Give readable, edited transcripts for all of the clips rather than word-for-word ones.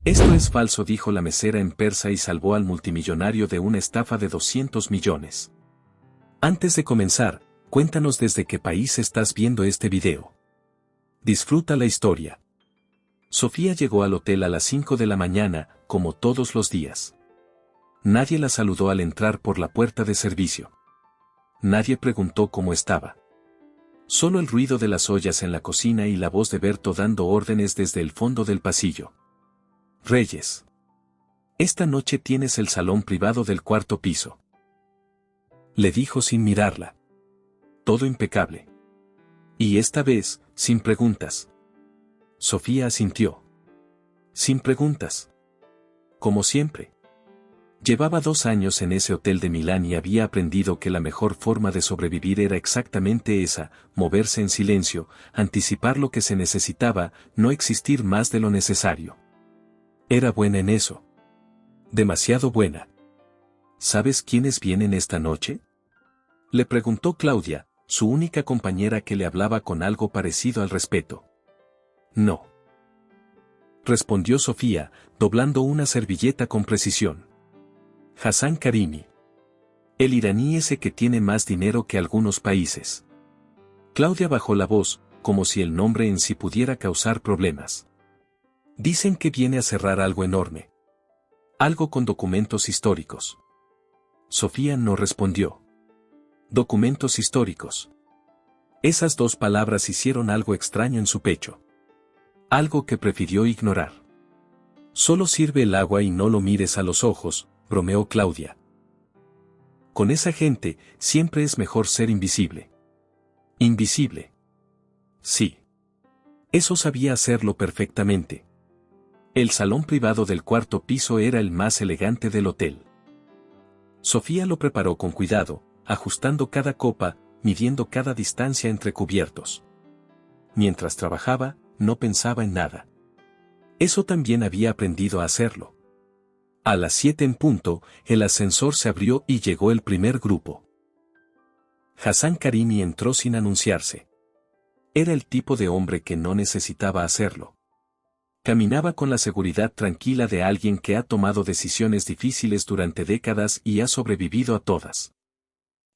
Esto es falso, dijo la mesera en persa y salvó al multimillonario de una estafa de 200 millones. Antes de comenzar, cuéntanos desde qué país estás viendo este video. Disfruta la historia. Sofía llegó al hotel a las 5 de la mañana, como todos los días. Nadie la saludó al entrar por la puerta de servicio. Nadie preguntó cómo estaba. Solo el ruido de las ollas en la cocina y la voz de Berto dando órdenes desde el fondo del pasillo. Reyes. Esta noche tienes el salón privado del cuarto piso. Le dijo sin mirarla. Todo impecable. Y esta vez, sin preguntas. Sofía asintió. Sin preguntas. Como siempre. Llevaba 2 años en ese hotel de Milán y había aprendido que la mejor forma de sobrevivir era exactamente esa, moverse en silencio, anticipar lo que se necesitaba, no existir más de lo necesario. Era buena en eso. Demasiado buena. ¿Sabes quiénes vienen esta noche? Le preguntó Claudia, su única compañera que le hablaba con algo parecido al respeto. No. Respondió Sofía, doblando una servilleta con precisión. Hassan Karimi. El iraní ese que tiene más dinero que algunos países. Claudia bajó la voz, como si el nombre en sí pudiera causar problemas. Dicen que viene a cerrar algo enorme. Algo con documentos históricos. Sofía no respondió. Documentos históricos. Esas 2 palabras hicieron algo extraño en su pecho. Algo que prefirió ignorar. Solo sirve el agua y no lo mires a los ojos, bromeó Claudia. Con esa gente, siempre es mejor ser invisible. Invisible. Sí. Eso sabía hacerlo perfectamente. El salón privado del cuarto piso era el más elegante del hotel. Sofía lo preparó con cuidado, ajustando cada copa, midiendo cada distancia entre cubiertos. Mientras trabajaba, no pensaba en nada. Eso también había aprendido a hacerlo. A las 7 en punto, el ascensor se abrió y llegó el primer grupo. Hassan Karimi entró sin anunciarse. Era el tipo de hombre que no necesitaba hacerlo. Caminaba con la seguridad tranquila de alguien que ha tomado decisiones difíciles durante décadas y ha sobrevivido a todas.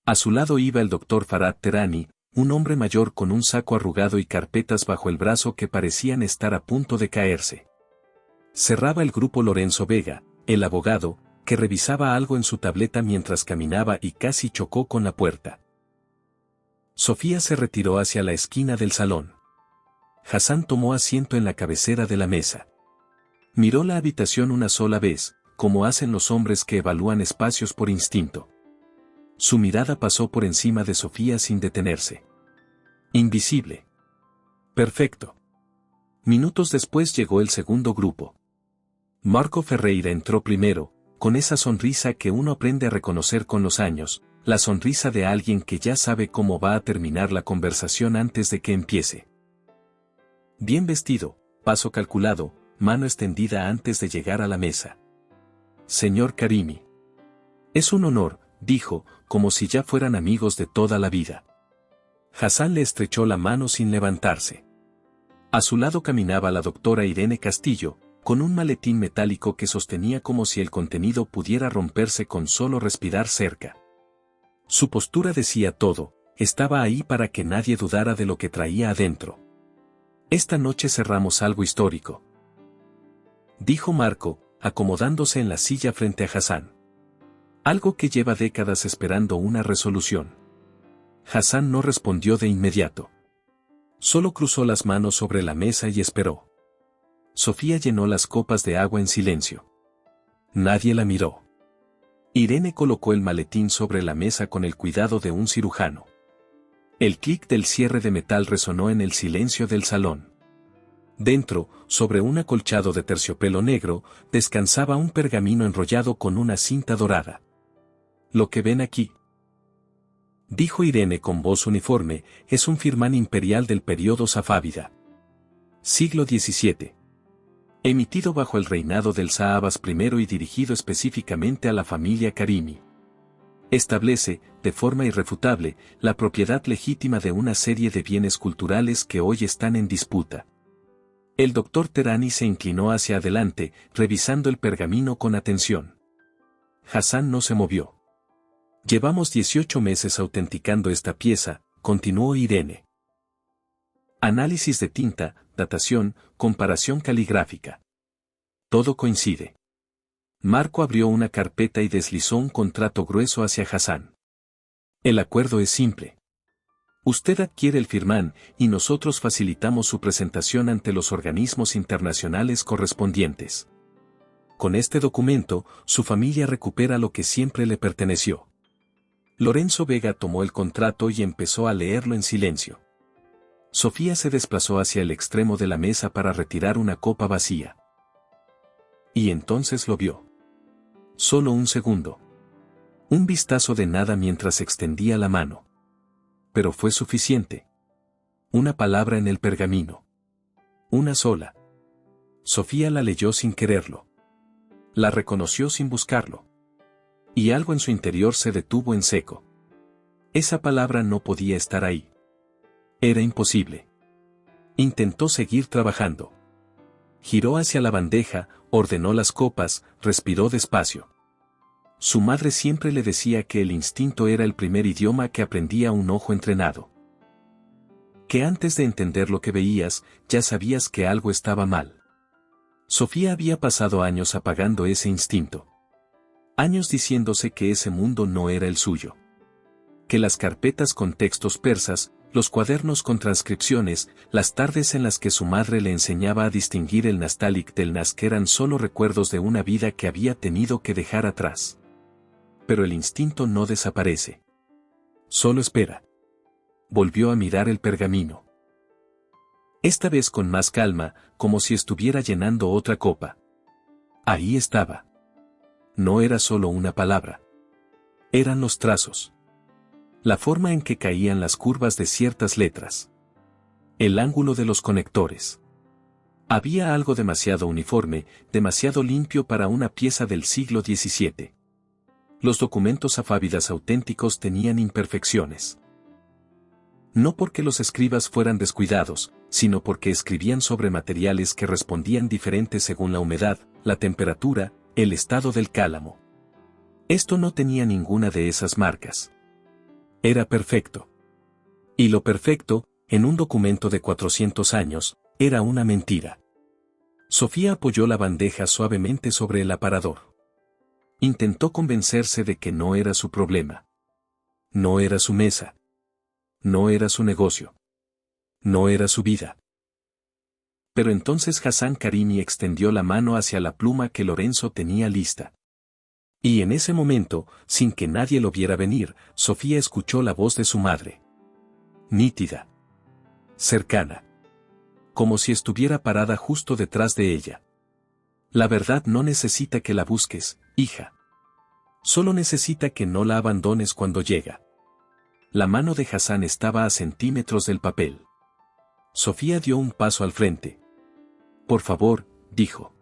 A su lado iba el doctor Farad Terani, un hombre mayor con un saco arrugado y carpetas bajo el brazo que parecían estar a punto de caerse. Cerraba el grupo Lorenzo Vega, el abogado, que revisaba algo en su tableta mientras caminaba y casi chocó con la puerta. Sofía se retiró hacia la esquina del salón. Hassan tomó asiento en la cabecera de la mesa. Miró la habitación una sola vez, como hacen los hombres que evalúan espacios por instinto. Su mirada pasó por encima de Sofía sin detenerse. Invisible. Perfecto. Minutos después llegó el segundo grupo. Marco Ferreira entró primero, con esa sonrisa que uno aprende a reconocer con los años, la sonrisa de alguien que ya sabe cómo va a terminar la conversación antes de que empiece. Bien vestido, paso calculado, mano extendida antes de llegar a la mesa. Señor Karimi. Es un honor, dijo, como si ya fueran amigos de toda la vida. Hassan le estrechó la mano sin levantarse. A su lado caminaba la doctora Irene Castillo, con un maletín metálico que sostenía como si el contenido pudiera romperse con solo respirar cerca. Su postura decía todo, estaba ahí para que nadie dudara de lo que traía adentro. Esta noche cerramos algo histórico, dijo Marco, acomodándose en la silla frente a Hassan. Algo que lleva décadas esperando una resolución. Hassan no respondió de inmediato. Solo cruzó las manos sobre la mesa y esperó. Sofía llenó las copas de agua en silencio. Nadie la miró. Irene colocó el maletín sobre la mesa con el cuidado de un cirujano. El clic del cierre de metal resonó en el silencio del salón. Dentro, sobre un acolchado de terciopelo negro, descansaba un pergamino enrollado con una cinta dorada. Lo que ven aquí, dijo Irene con voz uniforme, es un firmán imperial del período safávida. Siglo XVII. Emitido bajo el reinado del Shah Abbas I y dirigido específicamente a la familia Karimi. Establece, de forma irrefutable, la propiedad legítima de una serie de bienes culturales que hoy están en disputa. El doctor Terani se inclinó hacia adelante, revisando el pergamino con atención. Hassan no se movió. Llevamos 18 meses autenticando esta pieza, continuó Irene. Análisis de tinta, datación, comparación caligráfica. Todo coincide. Marco abrió una carpeta y deslizó un contrato grueso hacia Hassan. El acuerdo es simple. Usted adquiere el firmán y nosotros facilitamos su presentación ante los organismos internacionales correspondientes. Con este documento, su familia recupera lo que siempre le perteneció. Lorenzo Vega tomó el contrato y empezó a leerlo en silencio. Sofía se desplazó hacia el extremo de la mesa para retirar una copa vacía. Y entonces lo vio. Solo un segundo. Un vistazo de nada mientras extendía la mano. Pero fue suficiente. Una palabra en el pergamino. Una sola. Sofía la leyó sin quererlo. La reconoció sin buscarlo. Y algo en su interior se detuvo en seco. Esa palabra no podía estar ahí. Era imposible. Intentó seguir trabajando. Giró hacia la bandeja, ordenó las copas, respiró despacio. Su madre siempre le decía que el instinto era el primer idioma que aprendía un ojo entrenado. Que antes de entender lo que veías, ya sabías que algo estaba mal. Sofía había pasado años apagando ese instinto. Años diciéndose que ese mundo no era el suyo. Que las carpetas con textos persas, los cuadernos con transcripciones, las tardes en las que su madre le enseñaba a distinguir el nastaliq del nask eran solo recuerdos de una vida que había tenido que dejar atrás. Pero el instinto no desaparece. Solo espera. Volvió a mirar el pergamino. Esta vez con más calma, como si estuviera llenando otra copa. Ahí estaba. No era solo una palabra. Eran los trazos. La forma en que caían las curvas de ciertas letras. El ángulo de los conectores. Había algo demasiado uniforme, demasiado limpio para una pieza del siglo XVII. Los documentos afábidas auténticos tenían imperfecciones. No porque los escribas fueran descuidados, sino porque escribían sobre materiales que respondían diferentes según la humedad, la temperatura, el estado del cálamo. Esto no tenía ninguna de esas marcas. Era perfecto. Y lo perfecto, en un documento de 400 años, era una mentira. Sofía apoyó la bandeja suavemente sobre el aparador. Intentó convencerse de que no era su problema. No era su mesa. No era su negocio. No era su vida. Pero entonces Hassan Karimi extendió la mano hacia la pluma que Lorenzo tenía lista. Y en ese momento, sin que nadie lo viera venir, Sofía escuchó la voz de su madre. Nítida. Cercana. Como si estuviera parada justo detrás de ella. La verdad no necesita que la busques, hija. Solo necesita que no la abandones cuando llega. La mano de Hassan estaba a centímetros del papel. Sofía dio un paso al frente. Por favor, dijo.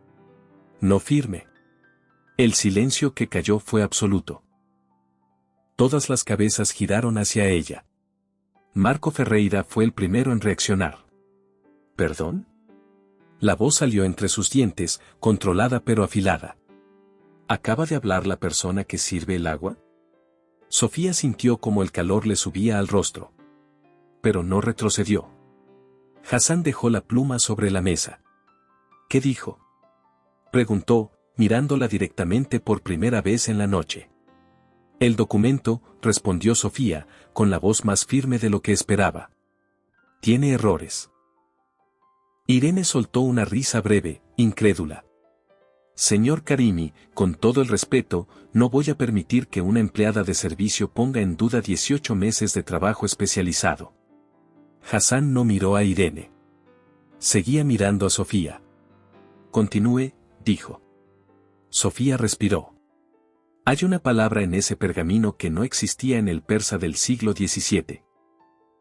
No firme. El silencio que cayó fue absoluto. Todas las cabezas giraron hacia ella. Marco Ferreira fue el primero en reaccionar. ¿Perdón? La voz salió entre sus dientes, controlada pero afilada. ¿Acaba de hablar la persona que sirve el agua? Sofía sintió como el calor le subía al rostro. Pero no retrocedió. Hassan dejó la pluma sobre la mesa. ¿Qué dijo? Preguntó, mirándola directamente por primera vez en la noche. El documento, respondió Sofía, con la voz más firme de lo que esperaba. Tiene errores. Irene soltó una risa breve, incrédula. Señor Karimi, con todo el respeto, no voy a permitir que una empleada de servicio ponga en duda 18 meses de trabajo especializado. Hassan no miró a Irene. Seguía mirando a Sofía. Continúe, dijo. Sofía respiró. Hay una palabra en ese pergamino que no existía en el persa del siglo XVII.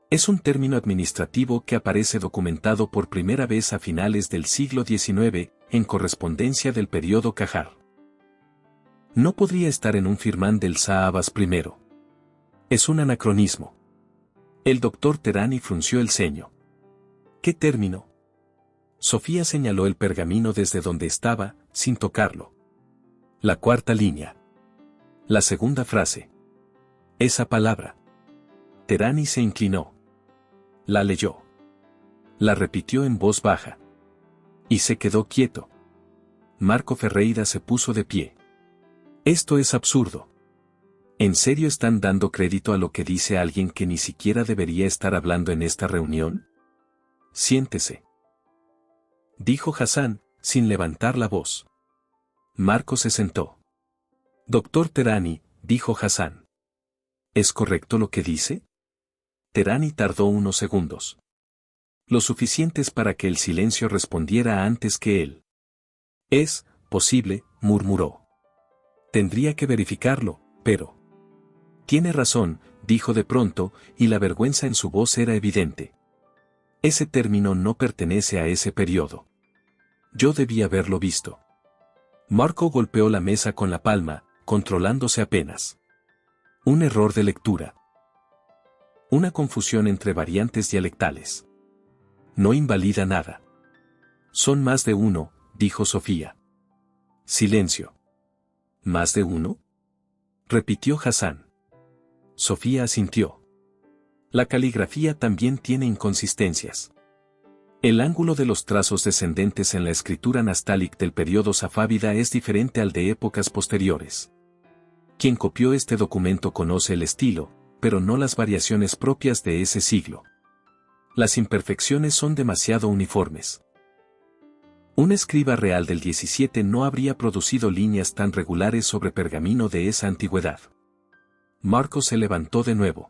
Es un término administrativo que aparece documentado por primera vez a finales del siglo XIX, en correspondencia del periodo Qajar. No podría estar en un firmán del Shah Abbas I. Es un anacronismo. El doctor Terani frunció el ceño. ¿Qué término? Sofía señaló el pergamino desde donde estaba, sin tocarlo. La cuarta línea. La segunda frase. Esa palabra. Terani se inclinó. La leyó. La repitió en voz baja. Y se quedó quieto. Marco Ferreira se puso de pie. Esto es absurdo. ¿En serio están dando crédito a lo que dice alguien que ni siquiera debería estar hablando en esta reunión? Siéntese, dijo Hassan, sin levantar la voz. Marco se sentó. Doctor Terani, dijo Hassan. ¿Es correcto lo que dice? Terani tardó unos segundos. Lo suficientes para que el silencio respondiera antes que él. Es posible, murmuró. Tendría que verificarlo, pero... Tiene razón, dijo de pronto, y la vergüenza en su voz era evidente. Ese término no pertenece a ese periodo. Yo debí haberlo visto. Marco golpeó la mesa con la palma, controlándose apenas. Un error de lectura. Una confusión entre variantes dialectales. No invalida nada. Son más de uno, dijo Sofía. Silencio. ¿Más de uno? Repitió Hassan. Sofía asintió. La caligrafía también tiene inconsistencias. El ángulo de los trazos descendentes en la escritura nastálic del periodo safávida es diferente al de épocas posteriores. Quien copió este documento conoce el estilo, pero no las variaciones propias de ese siglo. Las imperfecciones son demasiado uniformes. Un escriba real del 17 no habría producido líneas tan regulares sobre pergamino de esa antigüedad. Marco se levantó de nuevo.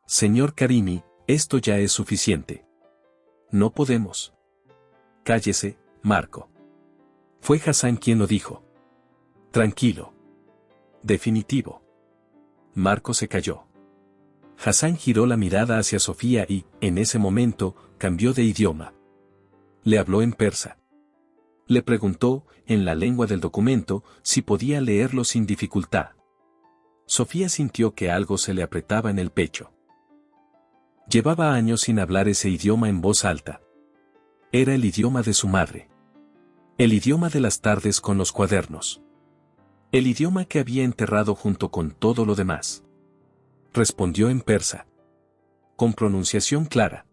Señor Karimi, esto ya es suficiente. No podemos. Cállese, Marco. Fue Hassan quien lo dijo. Tranquilo. Definitivo. Marco se calló. Hassan giró la mirada hacia Sofía y, en ese momento, cambió de idioma. Le habló en persa. Le preguntó, en la lengua del documento, si podía leerlo sin dificultad. Sofía sintió que algo se le apretaba en el pecho. Llevaba años sin hablar ese idioma en voz alta. Era el idioma de su madre. El idioma de las tardes con los cuadernos. El idioma que había enterrado junto con todo lo demás. Respondió en persa. Con pronunciación clara.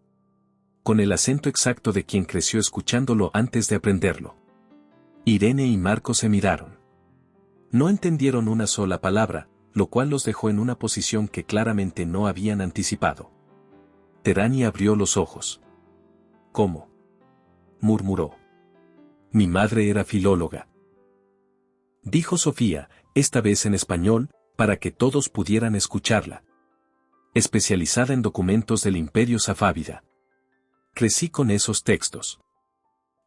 Con el acento exacto de quien creció escuchándolo antes de aprenderlo. Irene y Marco se miraron. No entendieron una sola palabra, lo cual los dejó en una posición que claramente no habían anticipado. Terani abrió los ojos. ¿Cómo? Murmuró. Mi madre era filóloga. Dijo Sofía, esta vez en español, para que todos pudieran escucharla. Especializada en documentos del Imperio Safávida. Crecí con esos textos.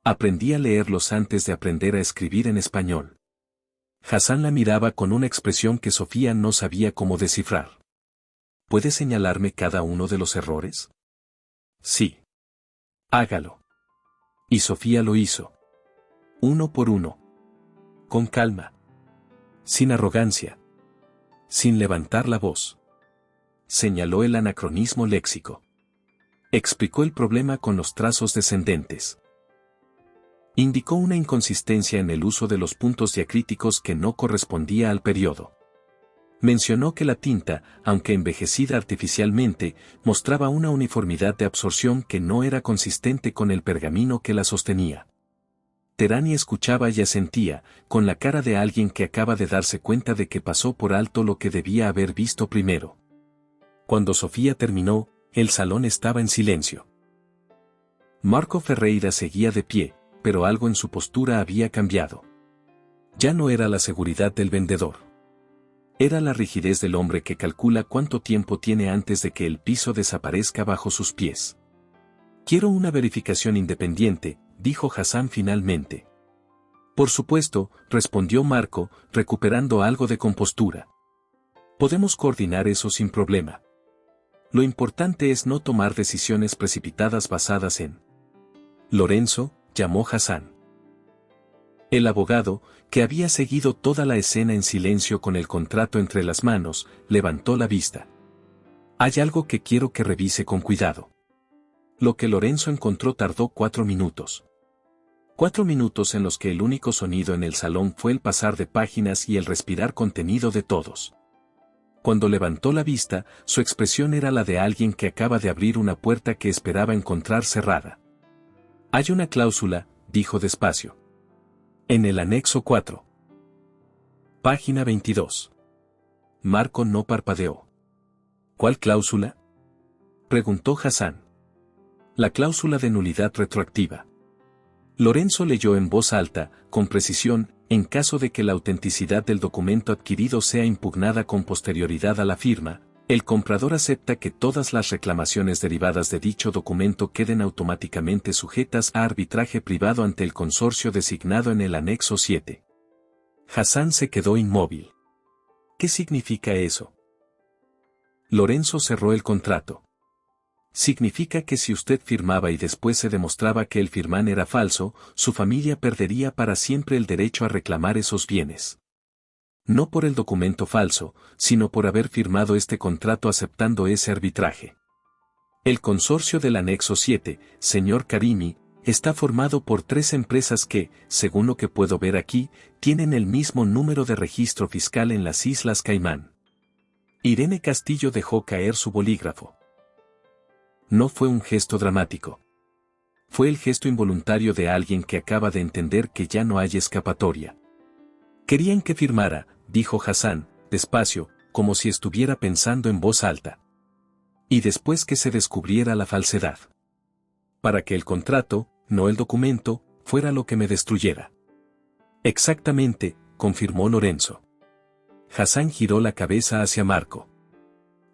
Aprendí a leerlos antes de aprender a escribir en español. Hassan la miraba con una expresión que Sofía no sabía cómo descifrar. ¿Puede señalarme cada uno de los errores? Sí. Hágalo. Y Sofía lo hizo. Uno por uno. Con calma. Sin arrogancia. Sin levantar la voz. Señaló el anacronismo léxico. Explicó el problema con los trazos descendentes. Indicó una inconsistencia en el uso de los puntos diacríticos que no correspondía al periodo. Mencionó que la tinta, aunque envejecida artificialmente, mostraba una uniformidad de absorción que no era consistente con el pergamino que la sostenía. Terani escuchaba y asentía, con la cara de alguien que acaba de darse cuenta de que pasó por alto lo que debía haber visto primero. Cuando Sofía terminó, el salón estaba en silencio. Marco Ferreira seguía de pie, pero algo en su postura había cambiado. Ya no era la seguridad del vendedor. Era la rigidez del hombre que calcula cuánto tiempo tiene antes de que el piso desaparezca bajo sus pies. Quiero una verificación independiente, dijo Hassan finalmente. Por supuesto, respondió Marco, recuperando algo de compostura. Podemos coordinar eso sin problema. Lo importante es no tomar decisiones precipitadas basadas en... Lorenzo, llamó Hassan. El abogado, que había seguido toda la escena en silencio con el contrato entre las manos, levantó la vista. Hay algo que quiero que revise con cuidado. Lo que Lorenzo encontró tardó 4 minutos. 4 minutos en los que el único sonido en el salón fue el pasar de páginas y el respirar contenido de todos. Cuando levantó la vista, su expresión era la de alguien que acaba de abrir una puerta que esperaba encontrar cerrada. Hay una cláusula, dijo despacio. En el anexo 4. Página 22. Marco no parpadeó. ¿Cuál cláusula?, preguntó Hassan. La cláusula de nulidad retroactiva. Lorenzo leyó en voz alta, con precisión, en caso de que la autenticidad del documento adquirido sea impugnada con posterioridad a la firma, el comprador acepta que todas las reclamaciones derivadas de dicho documento queden automáticamente sujetas a arbitraje privado ante el consorcio designado en el anexo 7. Hassan se quedó inmóvil. ¿Qué significa eso? Lorenzo cerró el contrato. Significa que si usted firmaba y después se demostraba que el firmán era falso, su familia perdería para siempre el derecho a reclamar esos bienes. No por el documento falso, sino por haber firmado este contrato aceptando ese arbitraje. El consorcio del anexo 7, señor Karimi, está formado por 3 empresas que, según lo que puedo ver aquí, tienen el mismo número de registro fiscal en las Islas Caimán. Irene Castillo dejó caer su bolígrafo. No fue un gesto dramático. Fue el gesto involuntario de alguien que acaba de entender que ya no hay escapatoria. Querían que firmara, dijo Hassan, despacio, como si estuviera pensando en voz alta. Y después que se descubriera la falsedad. Para que el contrato, no el documento, fuera lo que me destruyera. Exactamente, confirmó Lorenzo. Hassan giró la cabeza hacia Marco.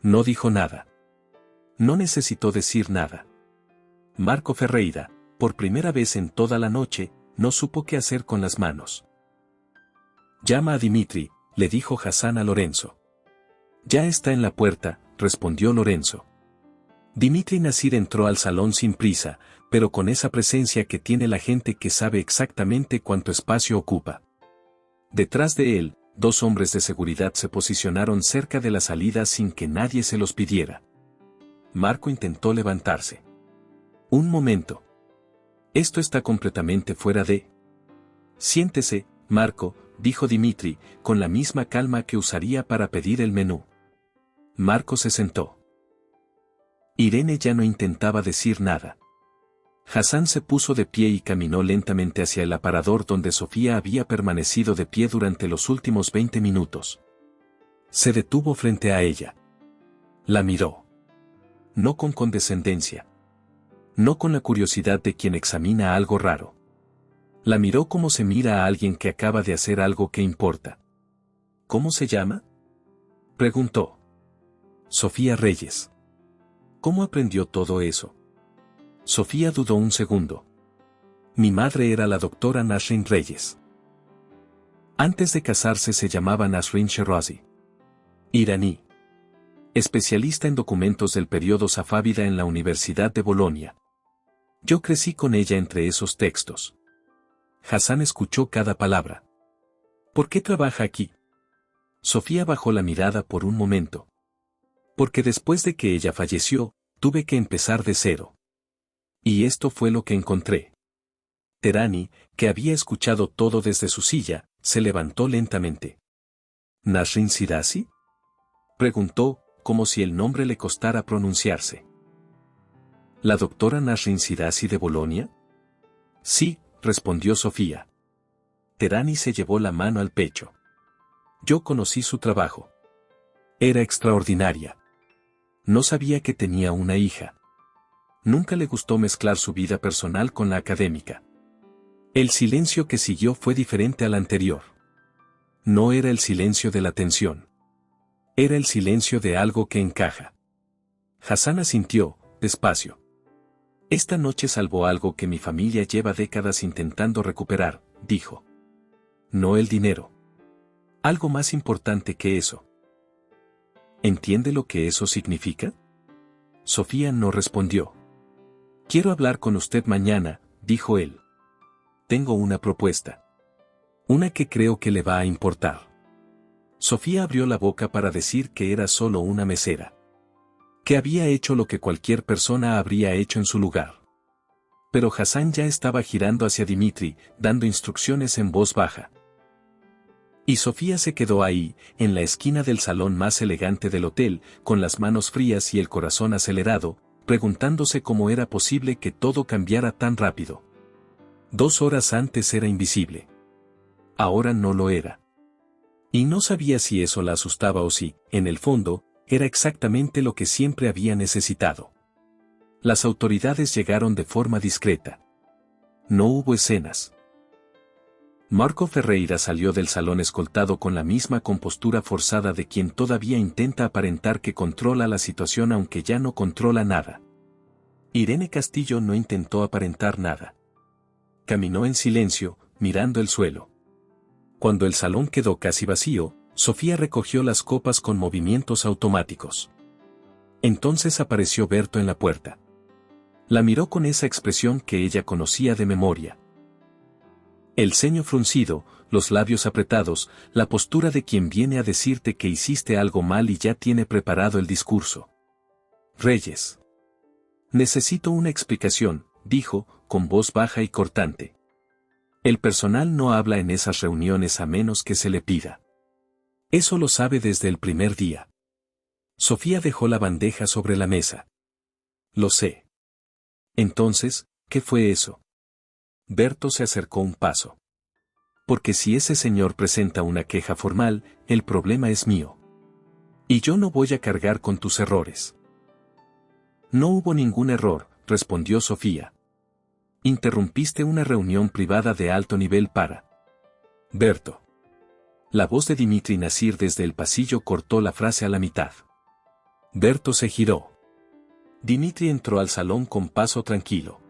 No dijo nada. No necesitó decir nada. Marco Ferreira, por primera vez en toda la noche, no supo qué hacer con las manos. Llama a Dimitri, le dijo Hassan a Lorenzo. Ya está en la puerta, respondió Lorenzo. Dimitri Nasir entró al salón sin prisa, pero con esa presencia que tiene la gente que sabe exactamente cuánto espacio ocupa. Detrás de él, 2 hombres de seguridad se posicionaron cerca de la salida sin que nadie se los pidiera. Marco intentó levantarse. Un momento. Esto está completamente fuera de... Siéntese, Marco, dijo Dimitri, con la misma calma que usaría para pedir el menú. Marco se sentó. Irene ya no intentaba decir nada. Hassan se puso de pie y caminó lentamente hacia el aparador donde Sofía había permanecido de pie durante los últimos 20 minutos. Se detuvo frente a ella. La miró. No con condescendencia. No con la curiosidad de quien examina algo raro. La miró como se mira a alguien que acaba de hacer algo que importa. ¿Cómo se llama?, preguntó. Sofía Reyes. ¿Cómo aprendió todo eso? Sofía dudó un segundo. Mi madre era la doctora Nasrin Reyes. Antes de casarse se llamaba Nasrin Shirazi. Iraní. Especialista en documentos del periodo safávida en la Universidad de Bolonia. Yo crecí con ella entre esos textos. Hassan escuchó cada palabra. ¿Por qué trabaja aquí? Sofía bajó la mirada por un momento. Porque después de que ella falleció, tuve que empezar de cero. Y esto fue lo que encontré. Terani, que había escuchado todo desde su silla, se levantó lentamente. ¿Nasrin Shirazi?, preguntó, como si el nombre le costara pronunciarse. ¿La doctora Nasrin Shirazi de Bolonia? Sí, respondió Sofía. Terani se llevó la mano al pecho. Yo conocí su trabajo. Era extraordinaria. No sabía que tenía una hija. Nunca le gustó mezclar su vida personal con la académica. El silencio que siguió fue diferente al anterior. No era el silencio de la tensión. Era el silencio de algo que encaja. Hassan asintió, despacio. Esta noche salvó algo que mi familia lleva décadas intentando recuperar, dijo. No el dinero. Algo más importante que eso. ¿Entiende lo que eso significa? Sofía no respondió. Quiero hablar con usted mañana, dijo él. Tengo una propuesta. Una que creo que le va a importar. Sofía abrió la boca para decir que era solo una mesera. Que había hecho lo que cualquier persona habría hecho en su lugar. Pero Hassan ya estaba girando hacia Dimitri, dando instrucciones en voz baja. Y Sofía se quedó ahí, en la esquina del salón más elegante del hotel, con las manos frías y el corazón acelerado, preguntándose cómo era posible que todo cambiara tan rápido. 2 horas antes era invisible. Ahora no lo era. Y no sabía si eso la asustaba o si, en el fondo, era exactamente lo que siempre había necesitado. Las autoridades llegaron de forma discreta. No hubo escenas. Marco Ferreira salió del salón escoltado con la misma compostura forzada de quien todavía intenta aparentar que controla la situación aunque ya no controla nada. Irene Castillo no intentó aparentar nada. Caminó en silencio, mirando el suelo. Cuando el salón quedó casi vacío, Sofía recogió las copas con movimientos automáticos. Entonces apareció Berto en la puerta. La miró con esa expresión que ella conocía de memoria. El ceño fruncido, los labios apretados, la postura de quien viene a decirte que hiciste algo mal y ya tiene preparado el discurso. Reyes. Necesito una explicación, dijo, con voz baja y cortante. El personal no habla en esas reuniones a menos que se le pida. Eso lo sabe desde el primer día. Sofía dejó la bandeja sobre la mesa. Lo sé. Entonces, ¿qué fue eso? Berto se acercó un paso. Porque si ese señor presenta una queja formal, el problema es mío. Y yo no voy a cargar con tus errores. No hubo ningún error, respondió Sofía. Interrumpiste una reunión privada de alto nivel para... Berto. La voz de Dimitri Nasir desde el pasillo cortó la frase a la mitad. Berto se giró. Dimitri entró al salón con paso tranquilo.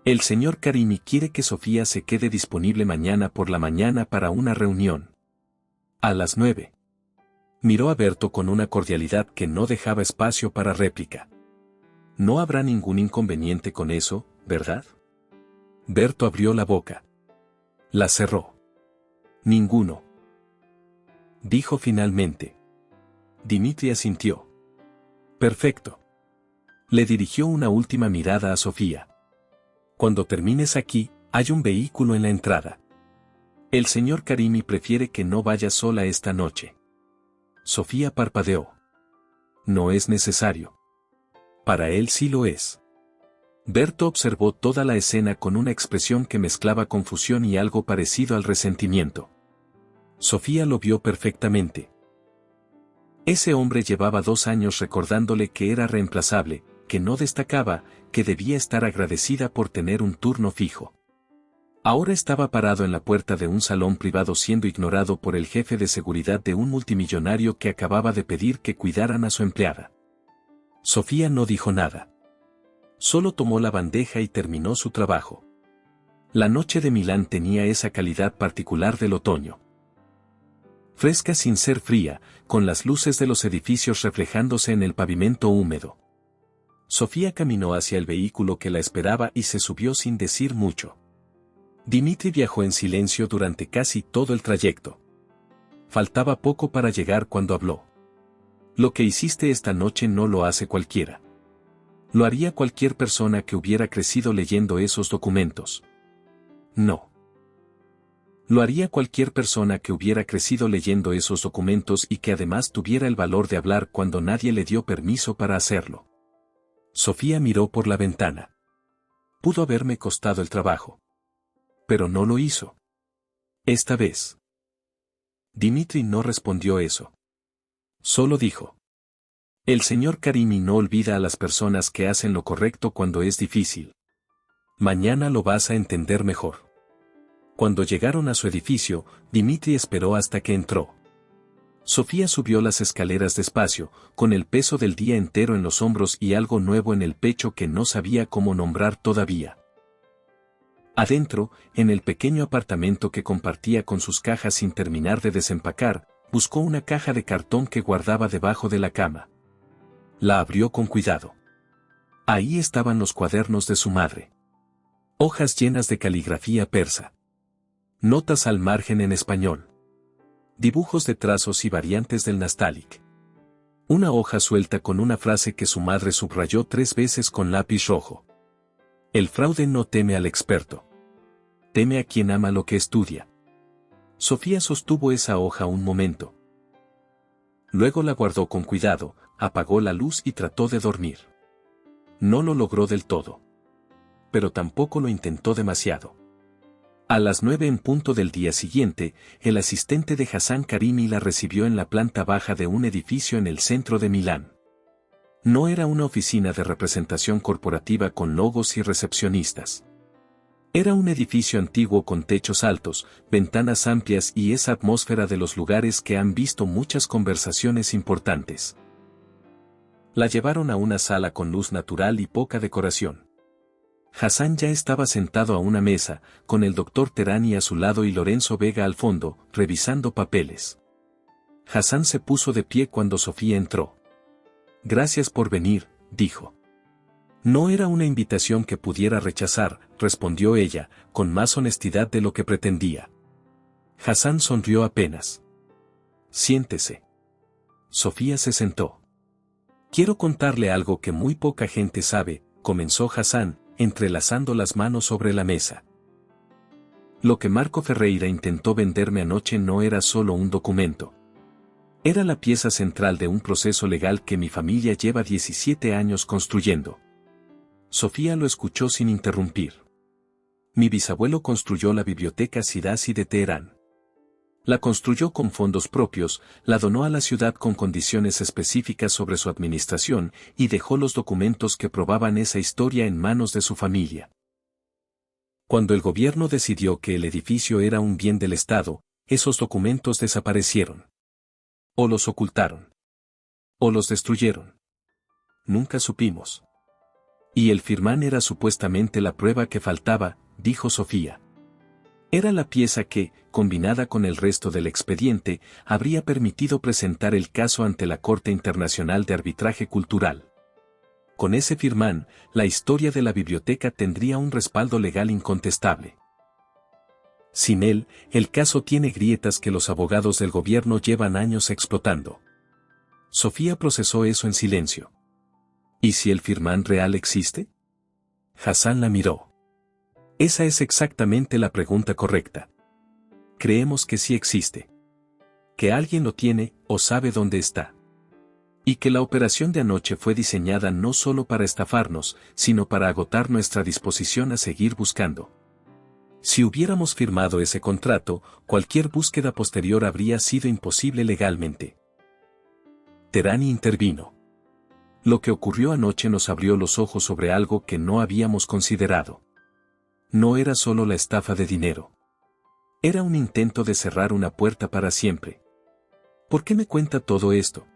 El señor Karimi quiere que Sofía se quede disponible mañana por la mañana para una reunión. A las 9. Miró a Berto con una cordialidad que no dejaba espacio para réplica. No habrá ningún inconveniente con eso, ¿verdad? Berto abrió la boca. La cerró. Ninguno. Dijo finalmente. Dimitri asintió. Perfecto. Le dirigió una última mirada a Sofía. Cuando termines aquí, hay un vehículo en la entrada. El señor Karimi prefiere que no vayas sola esta noche. Sofía parpadeó. No es necesario. Para él sí lo es. Berto observó toda la escena con una expresión que mezclaba confusión y algo parecido al resentimiento. Sofía lo vio perfectamente. Ese hombre llevaba 2 años recordándole que era reemplazable, que no destacaba, que debía estar agradecida por tener un turno fijo. Ahora estaba parado en la puerta de un salón privado siendo ignorado por el jefe de seguridad de un multimillonario que acababa de pedir que cuidaran a su empleada. Sofía no dijo nada. Solo tomó la bandeja y terminó su trabajo. La noche de Milán tenía esa calidad particular del otoño. Fresca sin ser fría, con las luces de los edificios reflejándose en el pavimento húmedo. Sofía caminó hacia el vehículo que la esperaba y se subió sin decir mucho. Dimitri viajó en silencio durante casi todo el trayecto. Faltaba poco para llegar cuando habló. Lo que hiciste esta noche no lo hace cualquiera. Lo haría cualquier persona que hubiera crecido leyendo esos documentos. No. Lo haría cualquier persona que hubiera crecido leyendo esos documentos y que además tuviera el valor de hablar cuando nadie le dio permiso para hacerlo. Sofía miró por la ventana. Pudo haberme costado el trabajo. Pero no lo hizo. Esta vez. Dimitri no respondió eso. Solo dijo. El señor Karimi no olvida a las personas que hacen lo correcto cuando es difícil. Mañana lo vas a entender mejor. Cuando llegaron a su edificio, Dimitri esperó hasta que entró. Sofía subió las escaleras despacio, con el peso del día entero en los hombros y algo nuevo en el pecho que no sabía cómo nombrar todavía. Adentro, en el pequeño apartamento que compartía con sus cajas sin terminar de desempacar, buscó una caja de cartón que guardaba debajo de la cama. La abrió con cuidado. Ahí estaban los cuadernos de su madre. Hojas llenas de caligrafía persa. Notas al margen en español. Dibujos de trazos y variantes del Nastaliq. Una hoja suelta con una frase que su madre subrayó 3 veces con lápiz rojo. El fraude no teme al experto. Teme a quien ama lo que estudia. Sofía sostuvo esa hoja un momento. Luego la guardó con cuidado, apagó la luz y trató de dormir. No lo logró del todo. Pero tampoco lo intentó demasiado. A las 9 en punto del día siguiente, el asistente de Hassan Karimi la recibió en la planta baja de un edificio en el centro de Milán. No era una oficina de representación corporativa con logos y recepcionistas. Era un edificio antiguo con techos altos, ventanas amplias y esa atmósfera de los lugares que han visto muchas conversaciones importantes. La llevaron a una sala con luz natural y poca decoración. Hassan ya estaba sentado a una mesa, con el doctor Terani a su lado y Lorenzo Vega al fondo, revisando papeles. Hassan se puso de pie cuando Sofía entró. «Gracias por venir», dijo. No era una invitación que pudiera rechazar, respondió ella, con más honestidad de lo que pretendía. Hassan sonrió apenas. «Siéntese». Sofía se sentó. «Quiero contarle algo que muy poca gente sabe», comenzó Hassan, entrelazando las manos sobre la mesa. Lo que Marco Ferreira intentó venderme anoche no era solo un documento. Era la pieza central de un proceso legal que mi familia lleva 17 años construyendo. Sofía lo escuchó sin interrumpir. Mi bisabuelo construyó la biblioteca Sirasi de Teherán. La construyó con fondos propios, la donó a la ciudad con condiciones específicas sobre su administración y dejó los documentos que probaban esa historia en manos de su familia. Cuando el gobierno decidió que el edificio era un bien del Estado, esos documentos desaparecieron. O los ocultaron. O los destruyeron. Nunca supimos. Y el firmán era supuestamente la prueba que faltaba, dijo Sofía. Era la pieza que, combinada con el resto del expediente, habría permitido presentar el caso ante la Corte Internacional de Arbitraje Cultural. Con ese firmán, la historia de la biblioteca tendría un respaldo legal incontestable. Sin él, el caso tiene grietas que los abogados del gobierno llevan años explotando. Sofía procesó eso en silencio. ¿Y si el firmán real existe? Hassan la miró. Esa es exactamente la pregunta correcta. Creemos que sí existe. Que alguien lo tiene, o sabe dónde está. Y que la operación de anoche fue diseñada no solo para estafarnos, sino para agotar nuestra disposición a seguir buscando. Si hubiéramos firmado ese contrato, cualquier búsqueda posterior habría sido imposible legalmente. Terani intervino. Lo que ocurrió anoche nos abrió los ojos sobre algo que no habíamos considerado. No era solo la estafa de dinero. Era un intento de cerrar una puerta para siempre. ¿Por qué me cuenta todo esto?,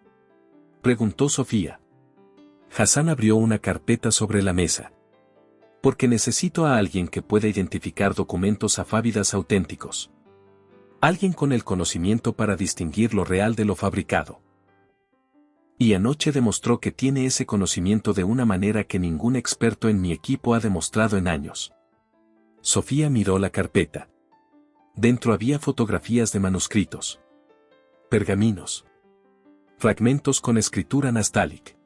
preguntó Sofía. Hassan abrió una carpeta sobre la mesa. Porque necesito a alguien que pueda identificar documentos afávidas auténticos. Alguien con el conocimiento para distinguir lo real de lo fabricado. Y anoche demostró que tiene ese conocimiento de una manera que ningún experto en mi equipo ha demostrado en años. Sofía miró la carpeta. Dentro había fotografías de manuscritos. Pergaminos. Fragmentos con escritura nastálic.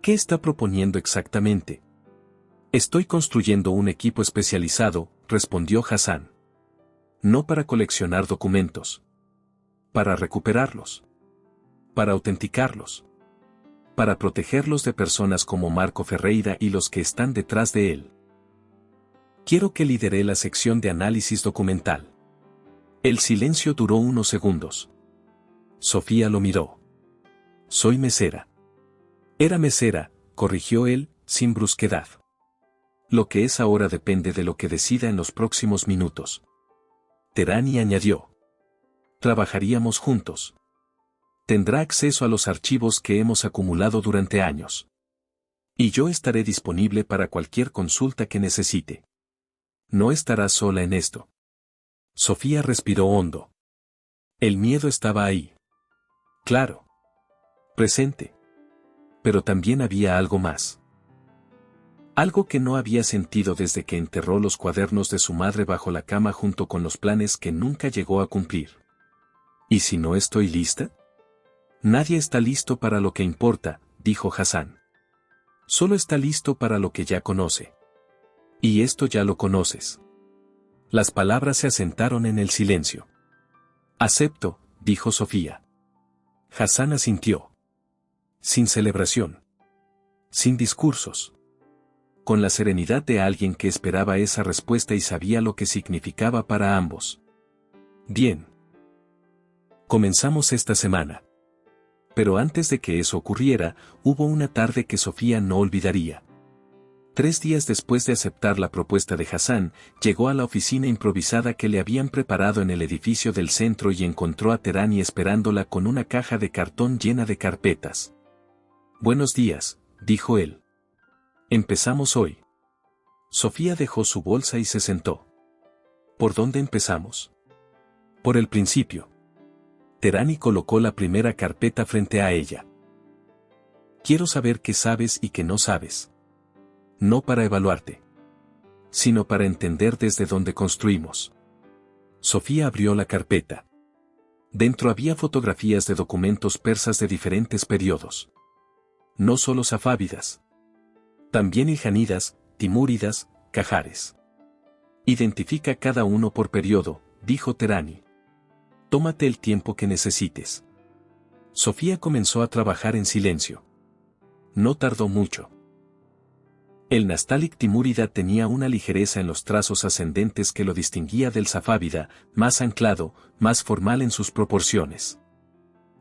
¿Qué está proponiendo exactamente? Estoy construyendo un equipo especializado, respondió Hassan. No para coleccionar documentos. Para recuperarlos. Para autenticarlos. Para protegerlos de personas como Marco Ferreira y los que están detrás de él. Quiero que lidere la sección de análisis documental. El silencio duró unos segundos. Sofía lo miró. Soy mesera. Era mesera, corrigió él, sin brusquedad. Lo que es ahora depende de lo que decida en los próximos minutos. Terani añadió. Trabajaríamos juntos. Tendrá acceso a los archivos que hemos acumulado durante años. Y yo estaré disponible para cualquier consulta que necesite. No estarás sola en esto. Sofía respiró hondo. El miedo estaba ahí. Claro. Presente. Pero también había algo más. Algo que no había sentido desde que enterró los cuadernos de su madre bajo la cama junto con los planes que nunca llegó a cumplir. ¿Y si no estoy lista? Nadie está listo para lo que importa, dijo Hassan. Solo está listo para lo que ya conoce. Y esto ya lo conoces. Las palabras se asentaron en el silencio. Acepto, dijo Sofía. Hassan asintió. Sin celebración. Sin discursos. Con la serenidad de alguien que esperaba esa respuesta y sabía lo que significaba para ambos. Bien. Comenzamos esta semana. Pero antes de que eso ocurriera, hubo una tarde que Sofía no olvidaría. 3 días después de aceptar la propuesta de Hassan, llegó a la oficina improvisada que le habían preparado en el edificio del centro y encontró a Terani esperándola con una caja de cartón llena de carpetas. Buenos días, dijo él. Empezamos hoy. Sofía dejó su bolsa y se sentó. ¿Por dónde empezamos? Por el principio. Terani colocó la primera carpeta frente a ella. Quiero saber qué sabes y qué no sabes. No para evaluarte, sino para entender desde dónde construimos. Sofía abrió la carpeta. Dentro había fotografías de documentos persas de diferentes periodos. No solo safávidas. También iljánidas, timúridas, qajares. Identifica cada uno por periodo, dijo Terani. Tómate el tiempo que necesites. Sofía comenzó a trabajar en silencio. No tardó mucho. El Nastaliq Timúrida tenía una ligereza en los trazos ascendentes que lo distinguía del safávida, más anclado, más formal en sus proporciones.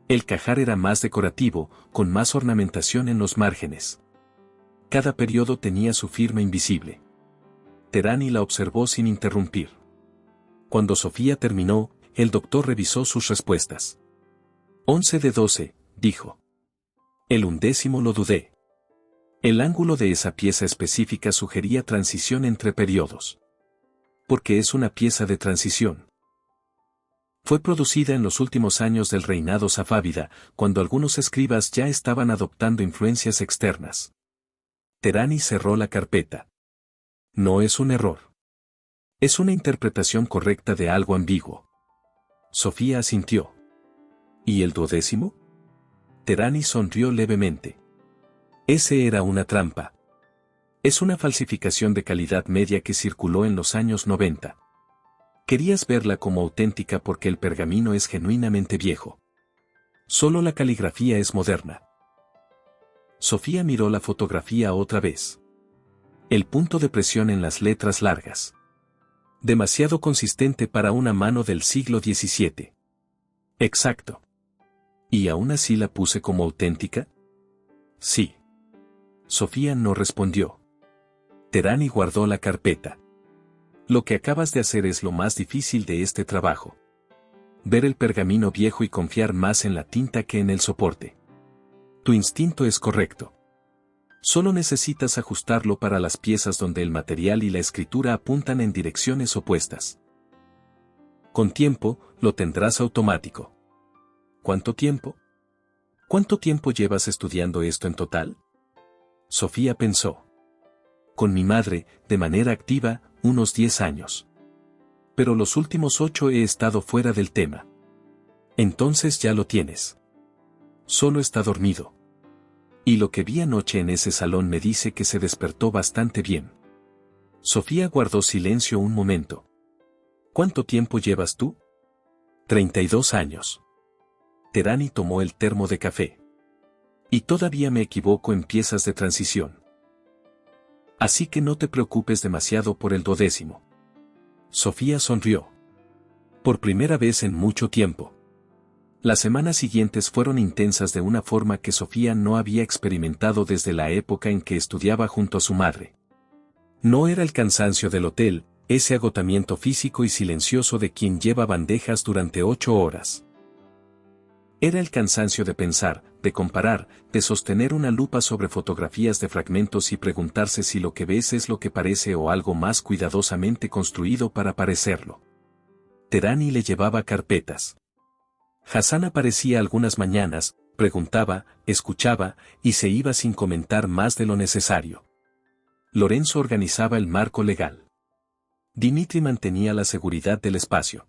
El qajar era más decorativo, con más ornamentación en los márgenes. Cada periodo tenía su firma invisible. Terani la observó sin interrumpir. Cuando Sofía terminó, el doctor revisó sus respuestas. 11 de 12, dijo. El 11º lo dudé. El ángulo de esa pieza específica sugería transición entre periodos. Porque es una pieza de transición. Fue producida en los últimos años del reinado safávida, cuando algunos escribas ya estaban adoptando influencias externas. Terani cerró la carpeta. No es un error. Es una interpretación correcta de algo ambiguo. Sofía asintió. ¿Y el 12º? Terani sonrió levemente. Ese era una trampa. Es una falsificación de calidad media que circuló en los años 90. Querías verla como auténtica porque el pergamino es genuinamente viejo. Solo la caligrafía es moderna. Sofía miró la fotografía otra vez. El punto de presión en las letras largas. Demasiado consistente para una mano del siglo XVII. Exacto. ¿Y aún así la puse como auténtica? Sí. Sofía no respondió. Terani guardó la carpeta. Lo que acabas de hacer es lo más difícil de este trabajo. Ver el pergamino viejo y confiar más en la tinta que en el soporte. Tu instinto es correcto. Solo necesitas ajustarlo para las piezas donde el material y la escritura apuntan en direcciones opuestas. Con tiempo, lo tendrás automático. ¿Cuánto tiempo? ¿Cuánto tiempo llevas estudiando esto en total? Sofía pensó. Con mi madre, de manera activa, unos 10 años. Pero los últimos 8 he estado fuera del tema. Entonces ya lo tienes. Solo está dormido. Y lo que vi anoche en ese salón me dice que se despertó bastante bien. Sofía guardó silencio un momento. ¿Cuánto tiempo llevas tú? 32 años. Terani tomó el termo de café. Y todavía me equivoco en piezas de transición. Así que no te preocupes demasiado por el 12º. Sofía sonrió. Por primera vez en mucho tiempo. Las semanas siguientes fueron intensas de una forma que Sofía no había experimentado desde la época en que estudiaba junto a su madre. No era el cansancio del hotel, ese agotamiento físico y silencioso de quien lleva bandejas durante 8 horas. Era el cansancio de pensar, de comparar, de sostener una lupa sobre fotografías de fragmentos y preguntarse si lo que ves es lo que parece o algo más cuidadosamente construido para parecerlo. Terani le llevaba carpetas. Hassan aparecía algunas mañanas, preguntaba, escuchaba, y se iba sin comentar más de lo necesario. Lorenzo organizaba el marco legal. Dimitri mantenía la seguridad del espacio.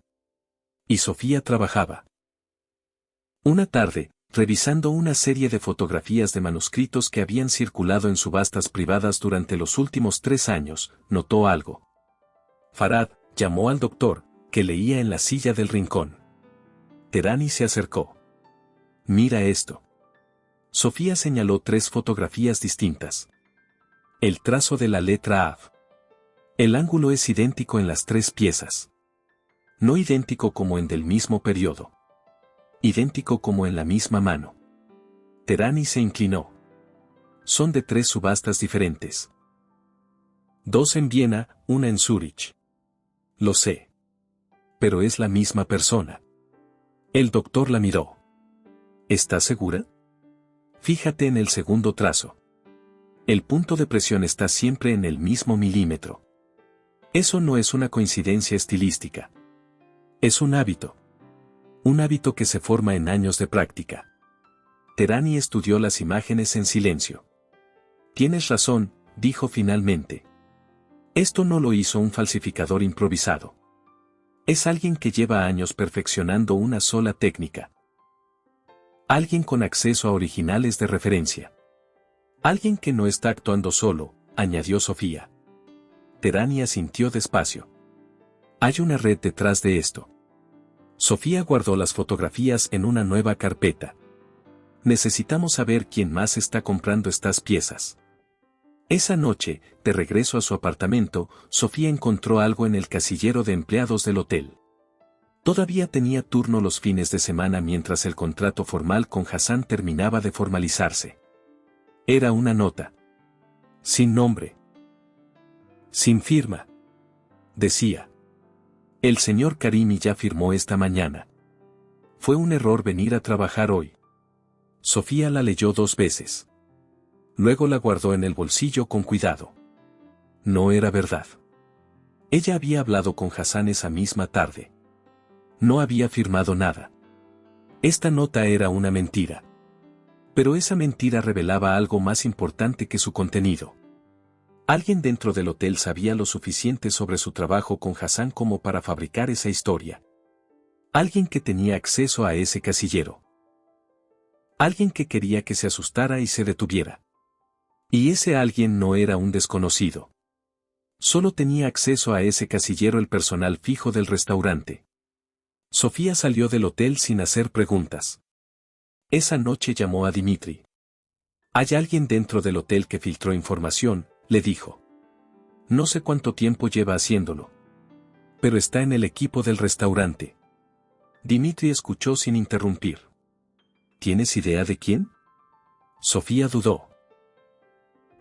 Y Sofía trabajaba. Una tarde, Revisando una serie de fotografías de manuscritos que habían circulado en subastas privadas durante los últimos 3 años, notó algo. Farhad llamó al doctor, que leía en la silla del rincón. Tehrani se acercó. «Mira esto». Sofía señaló 3 fotografías distintas. El trazo de la letra A. El ángulo es idéntico en las 3 piezas. No idéntico como en del mismo periodo. Idéntico como en la misma mano. Tehrani se inclinó. Son de 3 subastas diferentes. 2 en Viena, una en Zúrich. Lo sé. Pero es la misma persona. El doctor la miró. ¿Estás segura? Fíjate en el segundo trazo. El punto de presión está siempre en el mismo milímetro. Eso no es una coincidencia estilística. Es un hábito. Un hábito que se forma en años de práctica. Tehrani estudió las imágenes en silencio. Tienes razón, dijo finalmente. Esto no lo hizo un falsificador improvisado. Es alguien que lleva años perfeccionando una sola técnica. Alguien con acceso a originales de referencia. Alguien que no está actuando solo, añadió Sofía. Tehrani asintió despacio. Hay una red detrás de esto. Sofía guardó las fotografías en una nueva carpeta. Necesitamos saber quién más está comprando estas piezas. Esa noche, de regreso a su apartamento, Sofía encontró algo en el casillero de empleados del hotel. Todavía tenía turno los fines de semana mientras el contrato formal con Hassan terminaba de formalizarse. Era una nota. Sin nombre. Sin firma. Decía. El señor Karimi ya firmó esta mañana. Fue un error venir a trabajar hoy. Sofía la leyó 2 veces. Luego la guardó en el bolsillo con cuidado. No era verdad. Ella había hablado con Hassan esa misma tarde. No había firmado nada. Esta nota era una mentira. Pero esa mentira revelaba algo más importante que su contenido. Alguien dentro del hotel sabía lo suficiente sobre su trabajo con Hassan como para fabricar esa historia. Alguien que tenía acceso a ese casillero. Alguien que quería que se asustara y se detuviera. Y ese alguien no era un desconocido. Solo tenía acceso a ese casillero el personal fijo del restaurante. Sofía salió del hotel sin hacer preguntas. Esa noche llamó a Dimitri. Hay alguien dentro del hotel que filtró información, le dijo. No sé cuánto tiempo lleva haciéndolo. Pero está en el equipo del restaurante. Dimitri escuchó sin interrumpir. ¿Tienes idea de quién? Sofía dudó.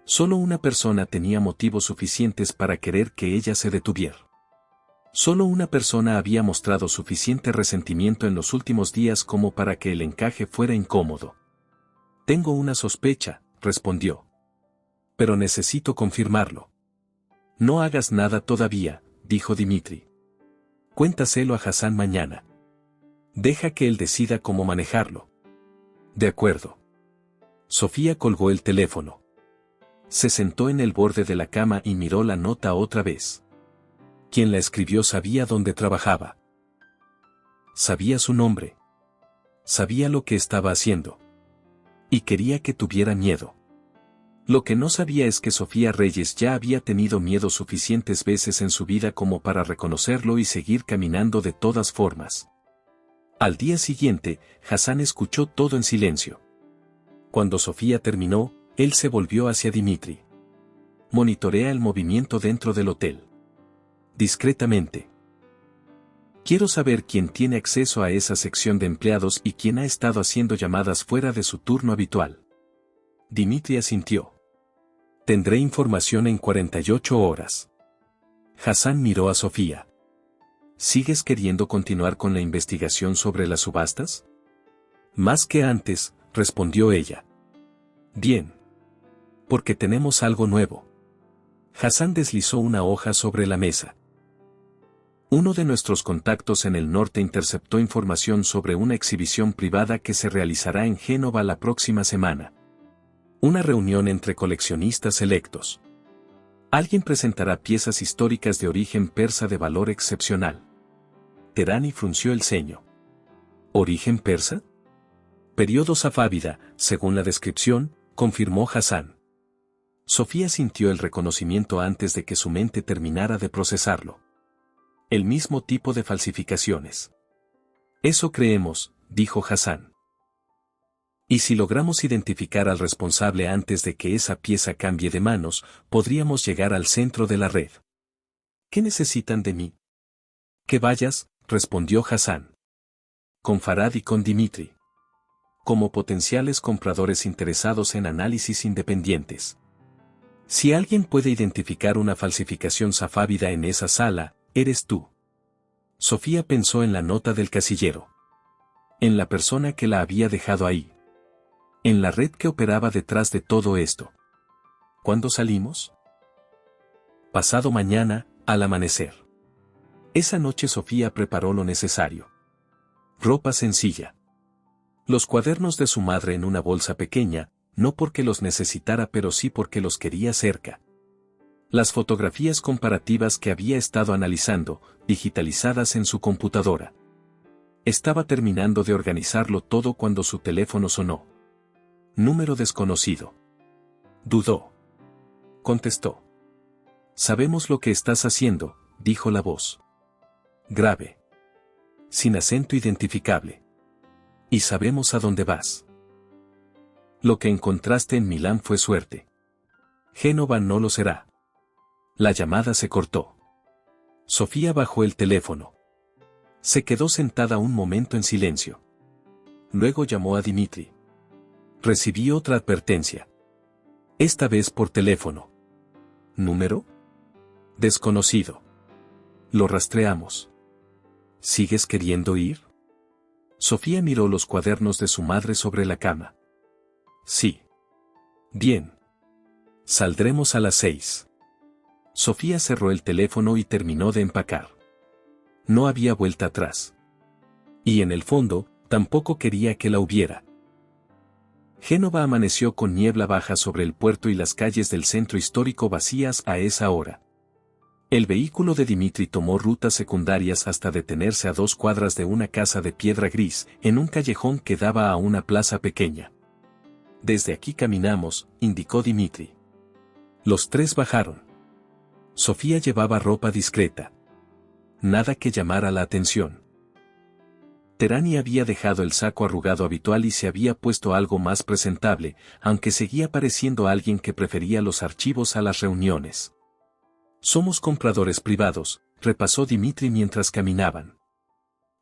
Solo una persona tenía motivos suficientes para querer que ella se detuviera. Solo una persona había mostrado suficiente resentimiento en los últimos días como para que el encaje fuera incómodo. Tengo una sospecha, respondió. Pero necesito confirmarlo. No hagas nada todavía, dijo Dimitri. Cuéntaselo a Hassan mañana. Deja que él decida cómo manejarlo. De acuerdo. Sofía colgó el teléfono. Se sentó en el borde de la cama y miró la nota otra vez. Quien la escribió sabía dónde trabajaba. Sabía su nombre. Sabía lo que estaba haciendo. Y quería que tuviera miedo. Lo que no sabía es que Sofía Reyes ya había tenido miedo suficientes veces en su vida como para reconocerlo y seguir caminando de todas formas. Al día siguiente, Hassan escuchó todo en silencio. Cuando Sofía terminó, él se volvió hacia Dimitri. Monitorea el movimiento dentro del hotel. Discretamente. Quiero saber quién tiene acceso a esa sección de empleados y quién ha estado haciendo llamadas fuera de su turno habitual. Dimitri asintió. Tendré información en 48 horas. Hassan miró a Sofía. ¿Sigues queriendo continuar con la investigación sobre las subastas? Más que antes, respondió ella. Bien. Porque tenemos algo nuevo. Hassan deslizó una hoja sobre la mesa. Uno de nuestros contactos en el norte interceptó información sobre una exhibición privada que se realizará en Génova la próxima semana. Una reunión entre coleccionistas selectos. Alguien presentará piezas históricas de origen persa de valor excepcional. Tehrani frunció el ceño. ¿Origen persa? Periodo safávida, según la descripción, confirmó Hassan. Sofía sintió el reconocimiento antes de que su mente terminara de procesarlo. El mismo tipo de falsificaciones. Eso creemos, dijo Hassan. Y si logramos identificar al responsable antes de que esa pieza cambie de manos, podríamos llegar al centro de la red. ¿Qué necesitan de mí? Que vayas, respondió Hassan. Con Farhad y con Dimitri. Como potenciales compradores interesados en análisis independientes. Si alguien puede identificar una falsificación safávida en esa sala, eres tú. Sofía pensó en la nota del casillero. En la persona que la había dejado ahí. En la red que operaba detrás de todo esto. ¿Cuándo salimos? Pasado mañana, al amanecer. Esa noche Sofía preparó lo necesario. Ropa sencilla. Los cuadernos de su madre en una bolsa pequeña, no porque los necesitara pero sí porque los quería cerca. Las fotografías comparativas que había estado analizando, digitalizadas en su computadora. Estaba terminando de organizarlo todo cuando su teléfono sonó. Número desconocido. Dudó. Contestó. Sabemos lo que estás haciendo, dijo la voz. Grave. Sin acento identificable. Y sabemos a dónde vas. Lo que encontraste en Milán fue suerte. Génova no lo será. La llamada se cortó. Sofía bajó el teléfono. Se quedó sentada un momento en silencio. Luego llamó a Dimitri. Recibí otra advertencia. Esta vez por teléfono. ¿Número? Desconocido. Lo rastreamos. ¿Sigues queriendo ir? Sofía miró los cuadernos de su madre sobre la cama. Sí. Bien. Saldremos a las 6. Sofía cerró el teléfono y terminó de empacar. No había vuelta atrás. Y en el fondo, tampoco quería que la hubiera. Génova amaneció con niebla baja sobre el puerto y las calles del centro histórico vacías a esa hora. El vehículo de Dimitri tomó rutas secundarias hasta detenerse a 2 cuadras de una casa de piedra gris, en un callejón que daba a una plaza pequeña. Desde aquí caminamos, indicó Dimitri. Los 3 bajaron. Sofía llevaba ropa discreta. Nada que llamara la atención. Terani había dejado el saco arrugado habitual y se había puesto algo más presentable, aunque seguía pareciendo alguien que prefería los archivos a las reuniones. Somos compradores privados, repasó Dimitri mientras caminaban.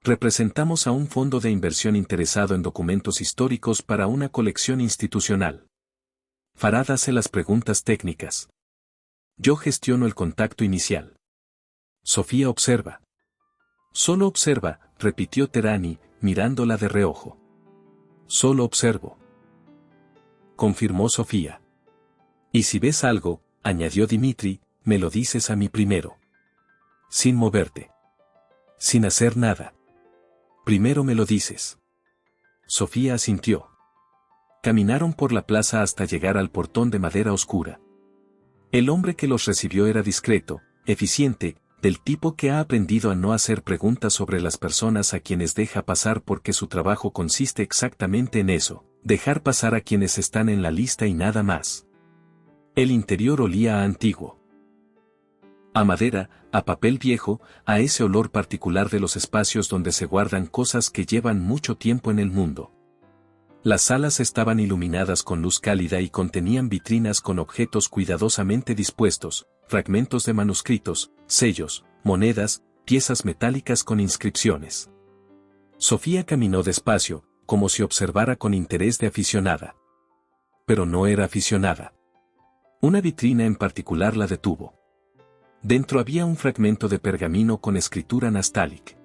Representamos a un fondo de inversión interesado en documentos históricos para una colección institucional. Farhad hace las preguntas técnicas. Yo gestiono el contacto inicial. Sofía observa. Solo observa, repitió Terani, mirándola de reojo. Solo observo. Confirmó Sofía. Y si ves algo, añadió Dimitri, me lo dices a mí primero. Sin moverte. Sin hacer nada. Primero me lo dices. Sofía asintió. Caminaron por la plaza hasta llegar al portón de madera oscura. El hombre que los recibió era discreto, eficiente, del tipo que ha aprendido a no hacer preguntas sobre las personas a quienes deja pasar porque su trabajo consiste exactamente en eso, dejar pasar a quienes están en la lista y nada más. El interior olía a antiguo. A madera, a papel viejo, a ese olor particular de los espacios donde se guardan cosas que llevan mucho tiempo en el mundo. Las salas estaban iluminadas con luz cálida y contenían vitrinas con objetos cuidadosamente dispuestos, fragmentos de manuscritos, sellos, monedas, piezas metálicas con inscripciones. Sofía caminó despacio, como si observara con interés de aficionada. Pero no era aficionada. Una vitrina en particular la detuvo. Dentro había un fragmento de pergamino con escritura nastálic.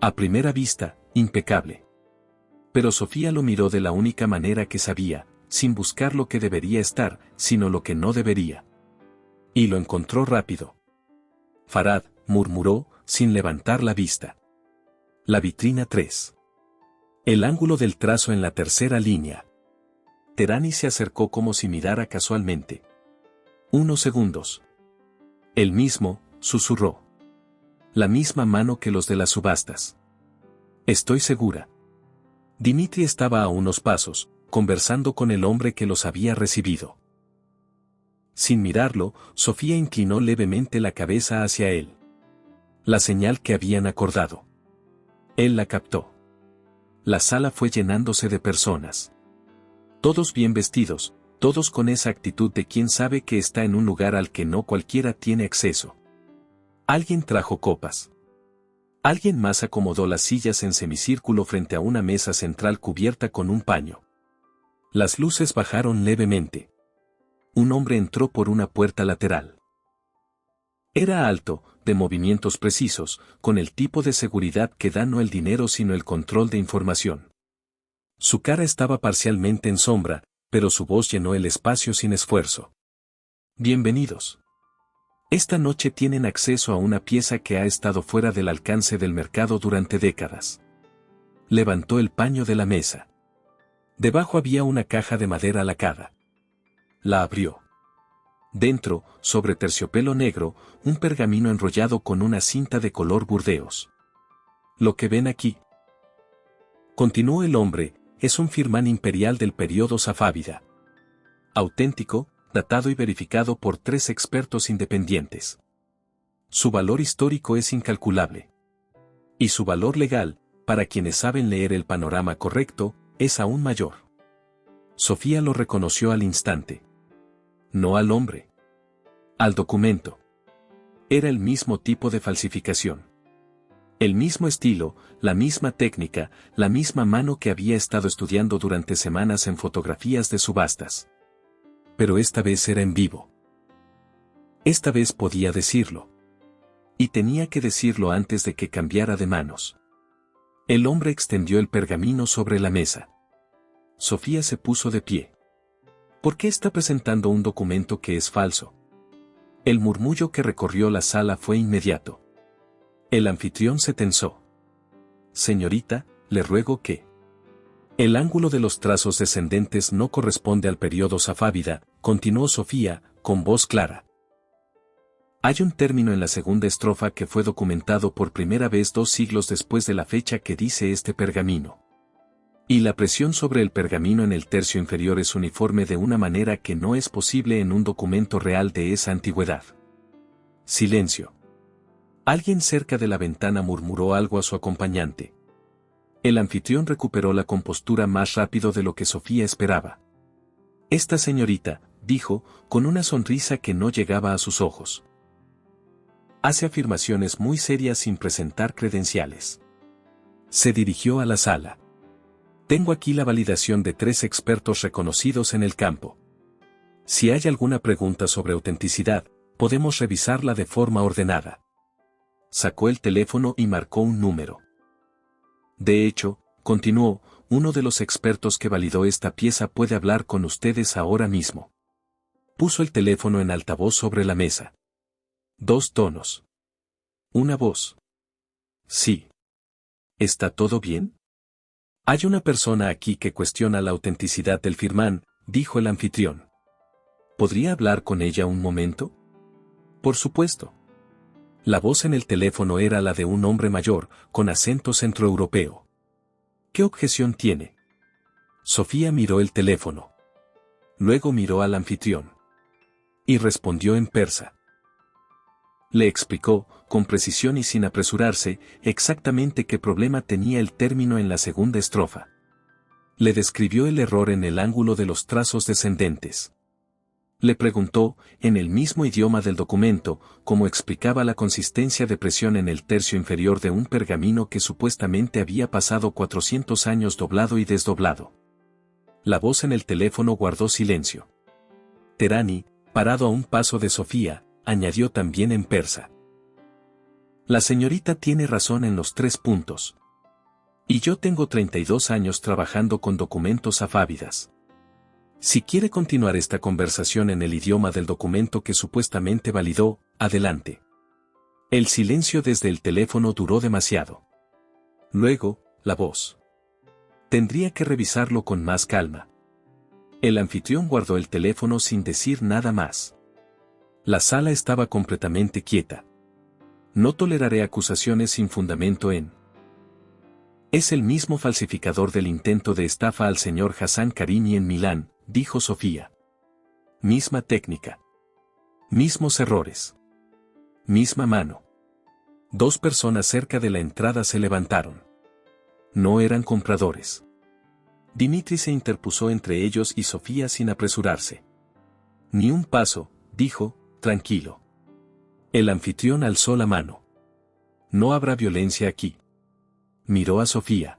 A primera vista, impecable. Pero Sofía lo miró de la única manera que sabía, sin buscar lo que debería estar, sino lo que no debería. Y lo encontró rápido. Farhad, murmuró, sin levantar la vista. La vitrina 3. El ángulo del trazo en la tercera línea. Terani se acercó como si mirara casualmente. 1 segundos. El mismo, susurró. La misma mano que los de las subastas. Estoy segura. Dimitri estaba a unos pasos, conversando con el hombre que los había recibido. Sin mirarlo, Sofía inclinó levemente la cabeza hacia él. La señal que habían acordado. Él la captó. La sala fue llenándose de personas. Todos bien vestidos, todos con esa actitud de quien sabe que está en un lugar al que no cualquiera tiene acceso. Alguien trajo copas. Alguien más acomodó las sillas en semicírculo frente a una mesa central cubierta con un paño. Las luces bajaron levemente. Un hombre entró por una puerta lateral. Era alto, de movimientos precisos, con el tipo de seguridad que da no el dinero sino el control de información. Su cara estaba parcialmente en sombra, pero su voz llenó el espacio sin esfuerzo. Bienvenidos. Esta noche tienen acceso a una pieza que ha estado fuera del alcance del mercado durante décadas. Levantó el paño de la mesa. Debajo había una caja de madera lacada. La abrió. Dentro, sobre terciopelo negro, un pergamino enrollado con una cinta de color burdeos. Lo que ven aquí, continuó el hombre, es un firmán imperial del período safávida. Auténtico, datado y verificado por 3 expertos independientes. Su valor histórico es incalculable. Y su valor legal, para quienes saben leer el panorama correcto, es aún mayor. Sofía lo reconoció al instante. No al hombre. Al documento. Era el mismo tipo de falsificación. El mismo estilo, la misma técnica, la misma mano que había estado estudiando durante semanas en fotografías de subastas. Pero esta vez era en vivo. Esta vez podía decirlo. Y tenía que decirlo antes de que cambiara de manos. El hombre extendió el pergamino sobre la mesa. Sofía se puso de pie. ¿Por qué está presentando un documento que es falso? El murmullo que recorrió la sala fue inmediato. El anfitrión se tensó. Señorita, le ruego que... El ángulo de los trazos descendentes no corresponde al periodo safávida, continuó Sofía, con voz clara. Hay un término en la segunda estrofa que fue documentado por primera vez 2 siglos después de la fecha que dice este pergamino. Y la presión sobre el pergamino en el tercio inferior es uniforme de una manera que no es posible en un documento real de esa antigüedad. Silencio. Alguien cerca de la ventana murmuró algo a su acompañante. El anfitrión recuperó la compostura más rápido de lo que Sofía esperaba. Esta señorita, dijo, con una sonrisa que no llegaba a sus ojos. Hace afirmaciones muy serias sin presentar credenciales. Se dirigió a la sala. Tengo aquí la validación de 3 expertos reconocidos en el campo. Si hay alguna pregunta sobre autenticidad, podemos revisarla de forma ordenada. Sacó el teléfono y marcó un número. De hecho, continuó, uno de los expertos que validó esta pieza puede hablar con ustedes ahora mismo. Puso el teléfono en altavoz sobre la mesa. 2 tonos. Una voz. Sí. ¿Está todo bien? Hay una persona aquí que cuestiona la autenticidad del firmán, dijo el anfitrión. ¿Podría hablar con ella un momento? Por supuesto. La voz en el teléfono era la de un hombre mayor, con acento centroeuropeo. ¿Qué objeción tiene? Sofía miró el teléfono. Luego miró al anfitrión. Y respondió en persa. Le explicó, con precisión y sin apresurarse, exactamente qué problema tenía el término en la segunda estrofa. Le describió el error en el ángulo de los trazos descendentes. Le preguntó, en el mismo idioma del documento, cómo explicaba la consistencia de presión en el tercio inferior de un pergamino que supuestamente había pasado 400 años doblado y desdoblado. La voz en el teléfono guardó silencio. Terani, parado a un paso de Sofía, añadió también en persa. La señorita tiene razón en los 3 puntos. Y yo tengo 32 años trabajando con documentos safávidas. Si quiere continuar esta conversación en el idioma del documento que supuestamente validó, adelante. El silencio desde el teléfono duró demasiado. Luego, la voz. Tendría que revisarlo con más calma. El anfitrión guardó el teléfono sin decir nada más. La sala estaba completamente quieta. No toleraré acusaciones sin fundamento en... Es el mismo falsificador del intento de estafa al señor Hassan Karimi en Milán, dijo Sofía. Misma técnica. Mismos errores. Misma mano. 2 personas cerca de la entrada se levantaron. No eran compradores. Dimitri se interpuso entre ellos y Sofía sin apresurarse. Ni un paso, dijo, tranquilo. El anfitrión alzó la mano. No habrá violencia aquí. Miró a Sofía.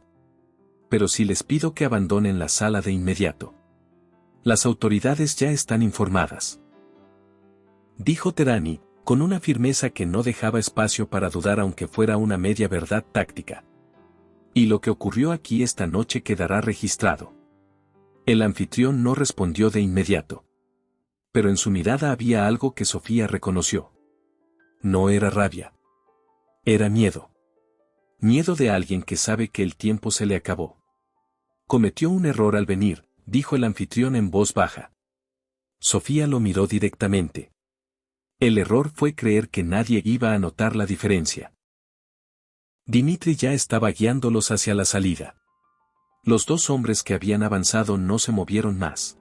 Pero si les pido que abandonen la sala de inmediato. Las autoridades ya están informadas. Dijo Teráni, con una firmeza que no dejaba espacio para dudar aunque fuera una media verdad táctica. Y lo que ocurrió aquí esta noche quedará registrado. El anfitrión no respondió de inmediato. Pero en su mirada había algo que Sofía reconoció. No era rabia. Era miedo. Miedo de alguien que sabe que el tiempo se le acabó. Cometió un error al venir, dijo el anfitrión en voz baja. Sofía lo miró directamente. El error fue creer que nadie iba a notar la diferencia. Dimitri ya estaba guiándolos hacia la salida. Los 2 hombres que habían avanzado no se movieron más.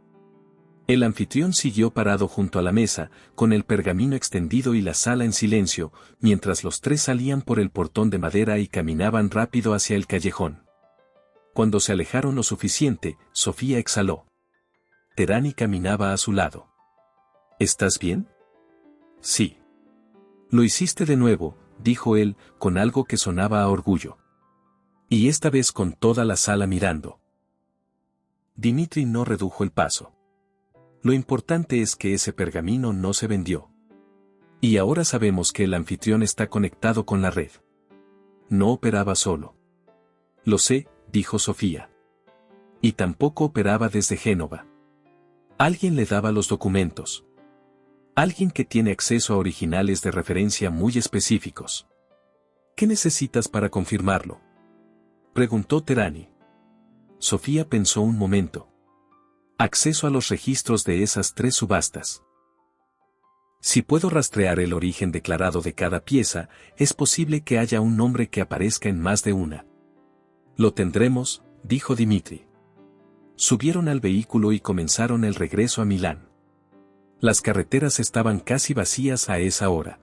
El anfitrión siguió parado junto a la mesa, con el pergamino extendido y la sala en silencio, mientras los 3 salían por el portón de madera y caminaban rápido hacia el callejón. Cuando se alejaron lo suficiente, Sofía exhaló. Teráni caminaba a su lado. ¿Estás bien? Sí. Lo hiciste de nuevo, dijo él, con algo que sonaba a orgullo. Y esta vez con toda la sala mirando. Dimitri no redujo el paso. Lo importante es que ese pergamino no se vendió. Y ahora sabemos que el anfitrión está conectado con la red. No operaba solo. Lo sé, dijo Sofía. Y tampoco operaba desde Génova. Alguien le daba los documentos. Alguien que tiene acceso a originales de referencia muy específicos. ¿Qué necesitas para confirmarlo? Preguntó Teráni. Sofía pensó un momento. Acceso a los registros de esas 3 subastas. Si puedo rastrear el origen declarado de cada pieza, es posible que haya un nombre que aparezca en más de una. Lo tendremos, dijo Dimitri. Subieron al vehículo y comenzaron el regreso a Milán. Las carreteras estaban casi vacías a esa hora.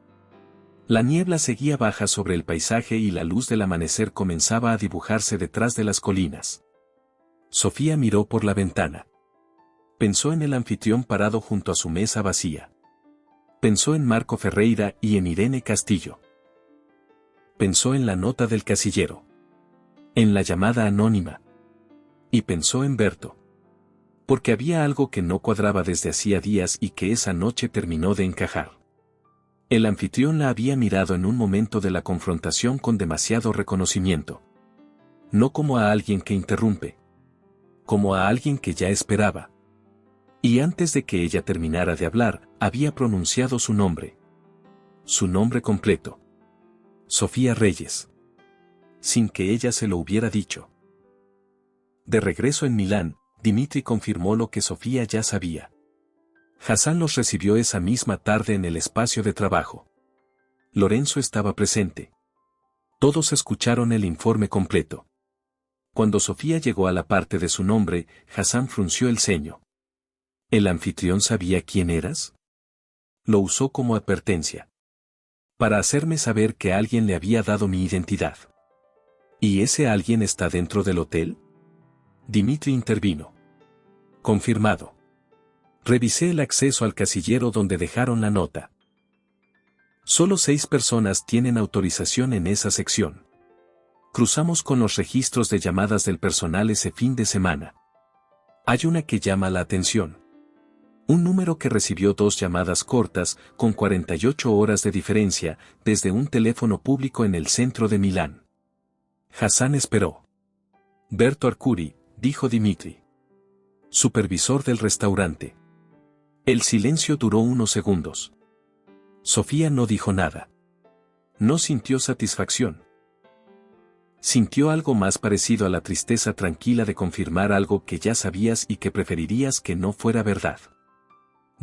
La niebla seguía baja sobre el paisaje y la luz del amanecer comenzaba a dibujarse detrás de las colinas. Sofía miró por la ventana. Pensó en el anfitrión parado junto a su mesa vacía. Pensó en Marco Ferreira y en Irene Castillo. Pensó en la nota del casillero. En la llamada anónima. Y pensó en Berto. Porque había algo que no cuadraba desde hacía días y que esa noche terminó de encajar. El anfitrión la había mirado en un momento de la confrontación con demasiado reconocimiento. No como a alguien que interrumpe. Como a alguien que ya esperaba. Y antes de que ella terminara de hablar, había pronunciado su nombre. Su nombre completo. Sofía Reyes. Sin que ella se lo hubiera dicho. De regreso en Milán, Dimitri confirmó lo que Sofía ya sabía. Hassan los recibió esa misma tarde en el espacio de trabajo. Lorenzo estaba presente. Todos escucharon el informe completo. Cuando Sofía llegó a la parte de su nombre, Hassan frunció el ceño. ¿El anfitrión sabía quién eras? Lo usó como advertencia. Para hacerme saber que alguien le había dado mi identidad. ¿Y ese alguien está dentro del hotel? Dimitri intervino. Confirmado. Revisé el acceso al casillero donde dejaron la nota. Solo 6 personas tienen autorización en esa sección. Cruzamos con los registros de llamadas del personal ese fin de semana. Hay una que llama la atención. Un número que recibió 2 llamadas cortas, con 48 horas de diferencia, desde un teléfono público en el centro de Milán. Hassan esperó. Berto Arcuri, dijo Dimitri. Supervisor del restaurante. El silencio duró unos segundos. Sofía no dijo nada. No sintió satisfacción. Sintió algo más parecido a la tristeza tranquila de confirmar algo que ya sabías y que preferirías que no fuera verdad.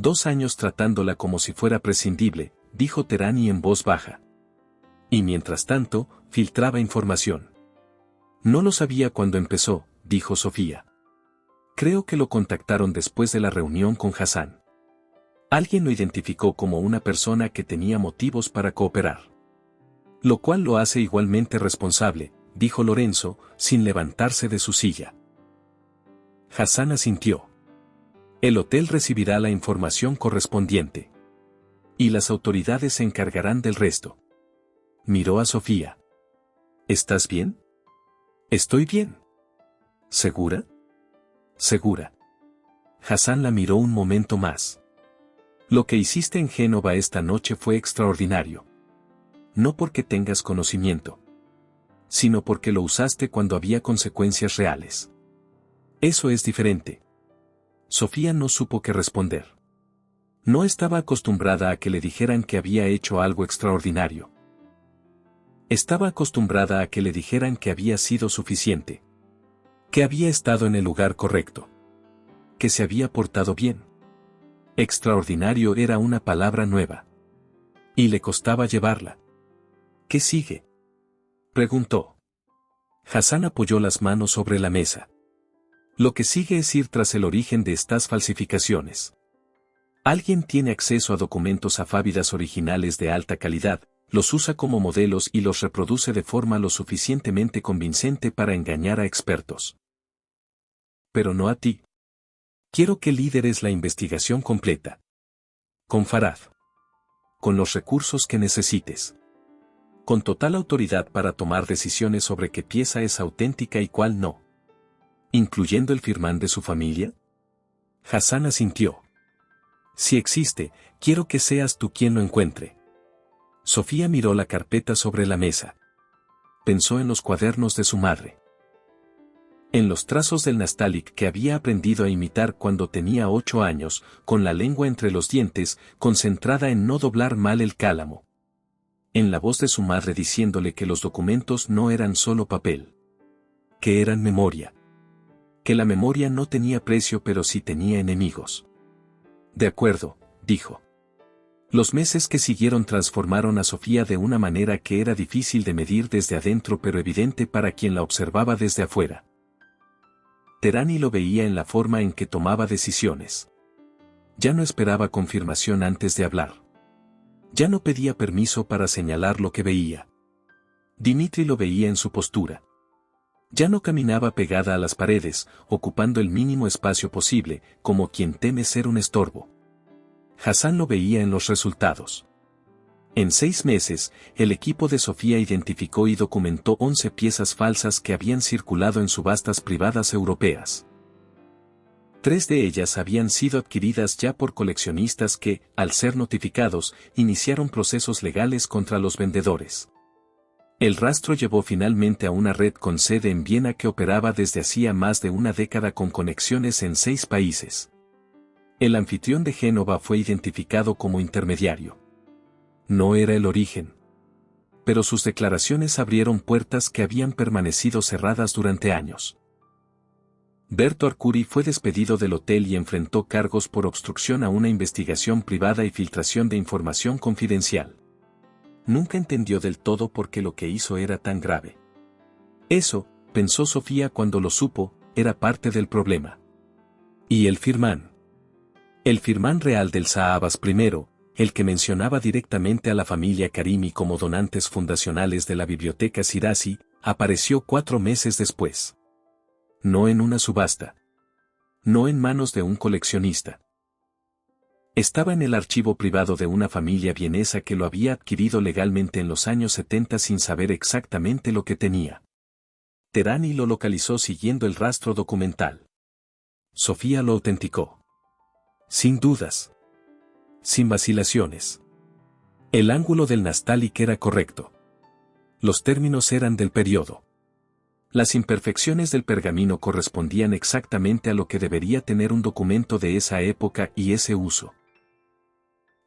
2 años tratándola como si fuera prescindible, dijo Teráni en voz baja. Y mientras tanto, filtraba información. No lo sabía cuando empezó, dijo Sofía. Creo que lo contactaron después de la reunión con Hassan. Alguien lo identificó como una persona que tenía motivos para cooperar. Lo cual lo hace igualmente responsable, dijo Lorenzo, sin levantarse de su silla. Hassan asintió. El hotel recibirá la información correspondiente. Y las autoridades se encargarán del resto. Miró a Sofía. ¿Estás bien? Estoy bien. ¿Segura? Segura. Hassan la miró un momento más. Lo que hiciste en Génova esta noche fue extraordinario. No porque tengas conocimiento, sino porque lo usaste cuando había consecuencias reales. Eso es diferente. Sofía no supo qué responder. No estaba acostumbrada a que le dijeran que había hecho algo extraordinario. Estaba acostumbrada a que le dijeran que había sido suficiente. Que había estado en el lugar correcto. Que se había portado bien. Extraordinario era una palabra nueva. Y le costaba llevarla. ¿Qué sigue?, preguntó. Hassan apoyó las manos sobre la mesa. Lo que sigue es ir tras el origen de estas falsificaciones. Alguien tiene acceso a documentos afávidas originales de alta calidad, los usa como modelos y los reproduce de forma lo suficientemente convincente para engañar a expertos. Pero no a ti. Quiero que lideres la investigación completa. Con Farad. Con los recursos que necesites. Con total autoridad para tomar decisiones sobre qué pieza es auténtica y cuál no. ¿Incluyendo el firmán de su familia? Hassan asintió. Si existe, quiero que seas tú quien lo encuentre. Sofía miró la carpeta sobre la mesa. Pensó en los cuadernos de su madre. En los trazos del Nastaliq que había aprendido a imitar cuando tenía 8 años, con la lengua entre los dientes, concentrada en no doblar mal el cálamo. En la voz de su madre diciéndole que los documentos no eran solo papel. Que eran memoria. Que la memoria no tenía precio pero sí tenía enemigos. De acuerdo, dijo. Los meses que siguieron transformaron a Sofía de una manera que era difícil de medir desde adentro pero evidente para quien la observaba desde afuera. Tehrani lo veía en la forma en que tomaba decisiones. Ya no esperaba confirmación antes de hablar. Ya no pedía permiso para señalar lo que veía. Dimitri lo veía en su postura. Ya no caminaba pegada a las paredes, ocupando el mínimo espacio posible, como quien teme ser un estorbo. Hassan lo veía en los resultados. En 6 meses, el equipo de Sofía identificó y documentó 11 piezas falsas que habían circulado en subastas privadas europeas. 3 de ellas habían sido adquiridas ya por coleccionistas que, al ser notificados, iniciaron procesos legales contra los vendedores. El rastro llevó finalmente a una red con sede en Viena que operaba desde hacía más de una década con conexiones en 6 países. El anfitrión de Génova fue identificado como intermediario. No era el origen. Pero sus declaraciones abrieron puertas que habían permanecido cerradas durante años. Berto Arcuri fue despedido del hotel y enfrentó cargos por obstrucción a una investigación privada y filtración de información confidencial. Nunca entendió del todo por qué lo que hizo era tan grave. Eso, pensó Sofía cuando lo supo, era parte del problema. ¿Y el firmán? El firmán real del Shah Abbas I, el que mencionaba directamente a la familia Karimi como donantes fundacionales de la biblioteca Shirazi, apareció 4 meses después. No en una subasta. No en manos de un coleccionista. Estaba en el archivo privado de una familia vienesa que lo había adquirido legalmente en los años 70 sin saber exactamente lo que tenía. Tehrani lo localizó siguiendo el rastro documental. Sofía lo autenticó. Sin dudas. Sin vacilaciones. El ángulo del Nastaliq era correcto. Los términos eran del periodo. Las imperfecciones del pergamino correspondían exactamente a lo que debería tener un documento de esa época y ese uso.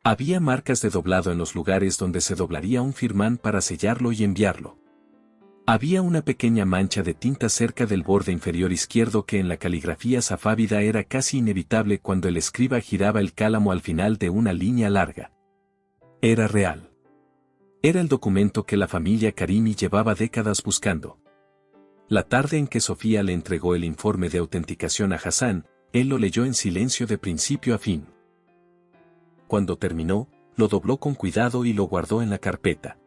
Había marcas de doblado en los lugares donde se doblaría un firmán para sellarlo y enviarlo. Había una pequeña mancha de tinta cerca del borde inferior izquierdo que en la caligrafía safávida era casi inevitable cuando el escriba giraba el cálamo al final de una línea larga. Era real. Era el documento que la familia Karimi llevaba décadas buscando. La tarde en que Sofía le entregó el informe de autenticación a Hassan, él lo leyó en silencio de principio a fin. Cuando terminó, lo dobló con cuidado y lo guardó en la carpeta.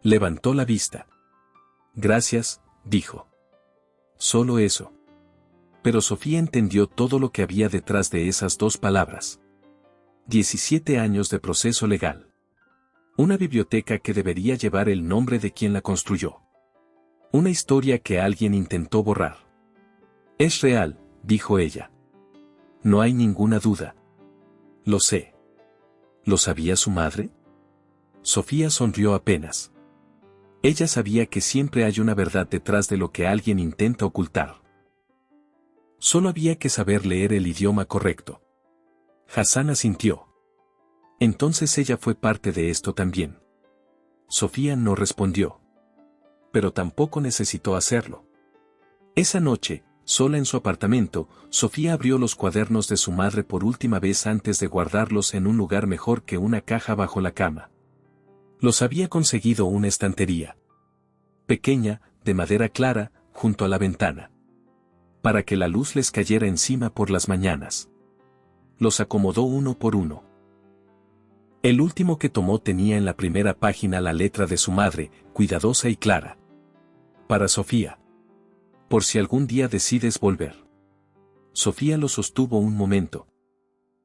Levantó la vista. Gracias, dijo. Solo eso. Pero Sofía entendió todo lo que había detrás de esas dos palabras. 17 años de proceso legal. Una biblioteca que debería llevar el nombre de quien la construyó. Una historia que alguien intentó borrar. Es real, dijo ella. No hay ninguna duda. Lo sé. ¿Lo sabía su madre? Sofía sonrió apenas. Ella sabía que siempre hay una verdad detrás de lo que alguien intenta ocultar. Solo había que saber leer el idioma correcto. Hassan asintió. Entonces ella fue parte de esto también. Sofía no respondió. Pero tampoco necesitó hacerlo. Esa noche, sola en su apartamento, Sofía abrió los cuadernos de su madre por última vez antes de guardarlos en un lugar mejor que una caja bajo la cama. Los había conseguido una estantería. Pequeña, de madera clara, junto a la ventana. Para que la luz les cayera encima por las mañanas. Los acomodó uno por uno. El último que tomó tenía en la primera página la letra de su madre, cuidadosa y clara. Para Sofía. Por si algún día decides volver. Sofía lo sostuvo un momento.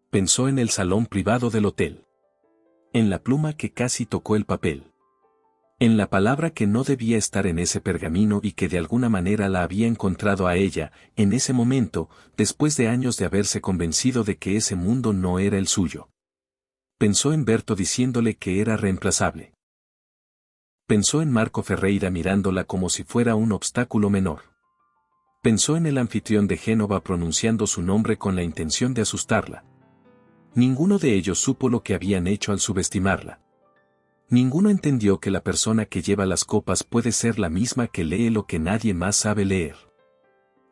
Pensó en el salón privado del hotel. En la pluma que casi tocó el papel. En la palabra que no debía estar en ese pergamino y que de alguna manera la había encontrado a ella, en ese momento, después de años de haberse convencido de que ese mundo no era el suyo. Pensó en Berto diciéndole que era reemplazable. Pensó en Marco Ferreira mirándola como si fuera un obstáculo menor. Pensó en el anfitrión de Génova pronunciando su nombre con la intención de asustarla. Ninguno de ellos supo lo que habían hecho al subestimarla. Ninguno entendió que la persona que lleva las copas puede ser la misma que lee lo que nadie más sabe leer.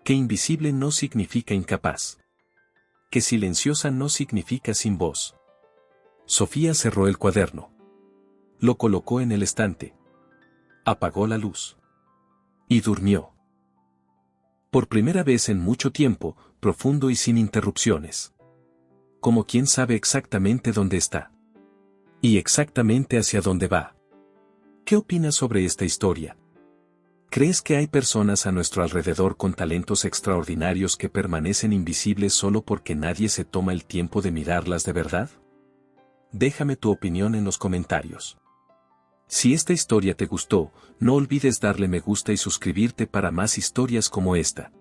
Que invisible no significa incapaz. Que silenciosa no significa sin voz. Sofía cerró el cuaderno. Lo colocó en el estante. Apagó la luz. Y durmió. Por primera vez en mucho tiempo, profundo y sin interrupciones. Como quien sabe exactamente dónde está. Y exactamente hacia dónde va. ¿Qué opinas sobre esta historia? ¿Crees que hay personas a nuestro alrededor con talentos extraordinarios que permanecen invisibles solo porque nadie se toma el tiempo de mirarlas de verdad? Déjame tu opinión en los comentarios. Si esta historia te gustó, no olvides darle me gusta y suscribirte para más historias como esta.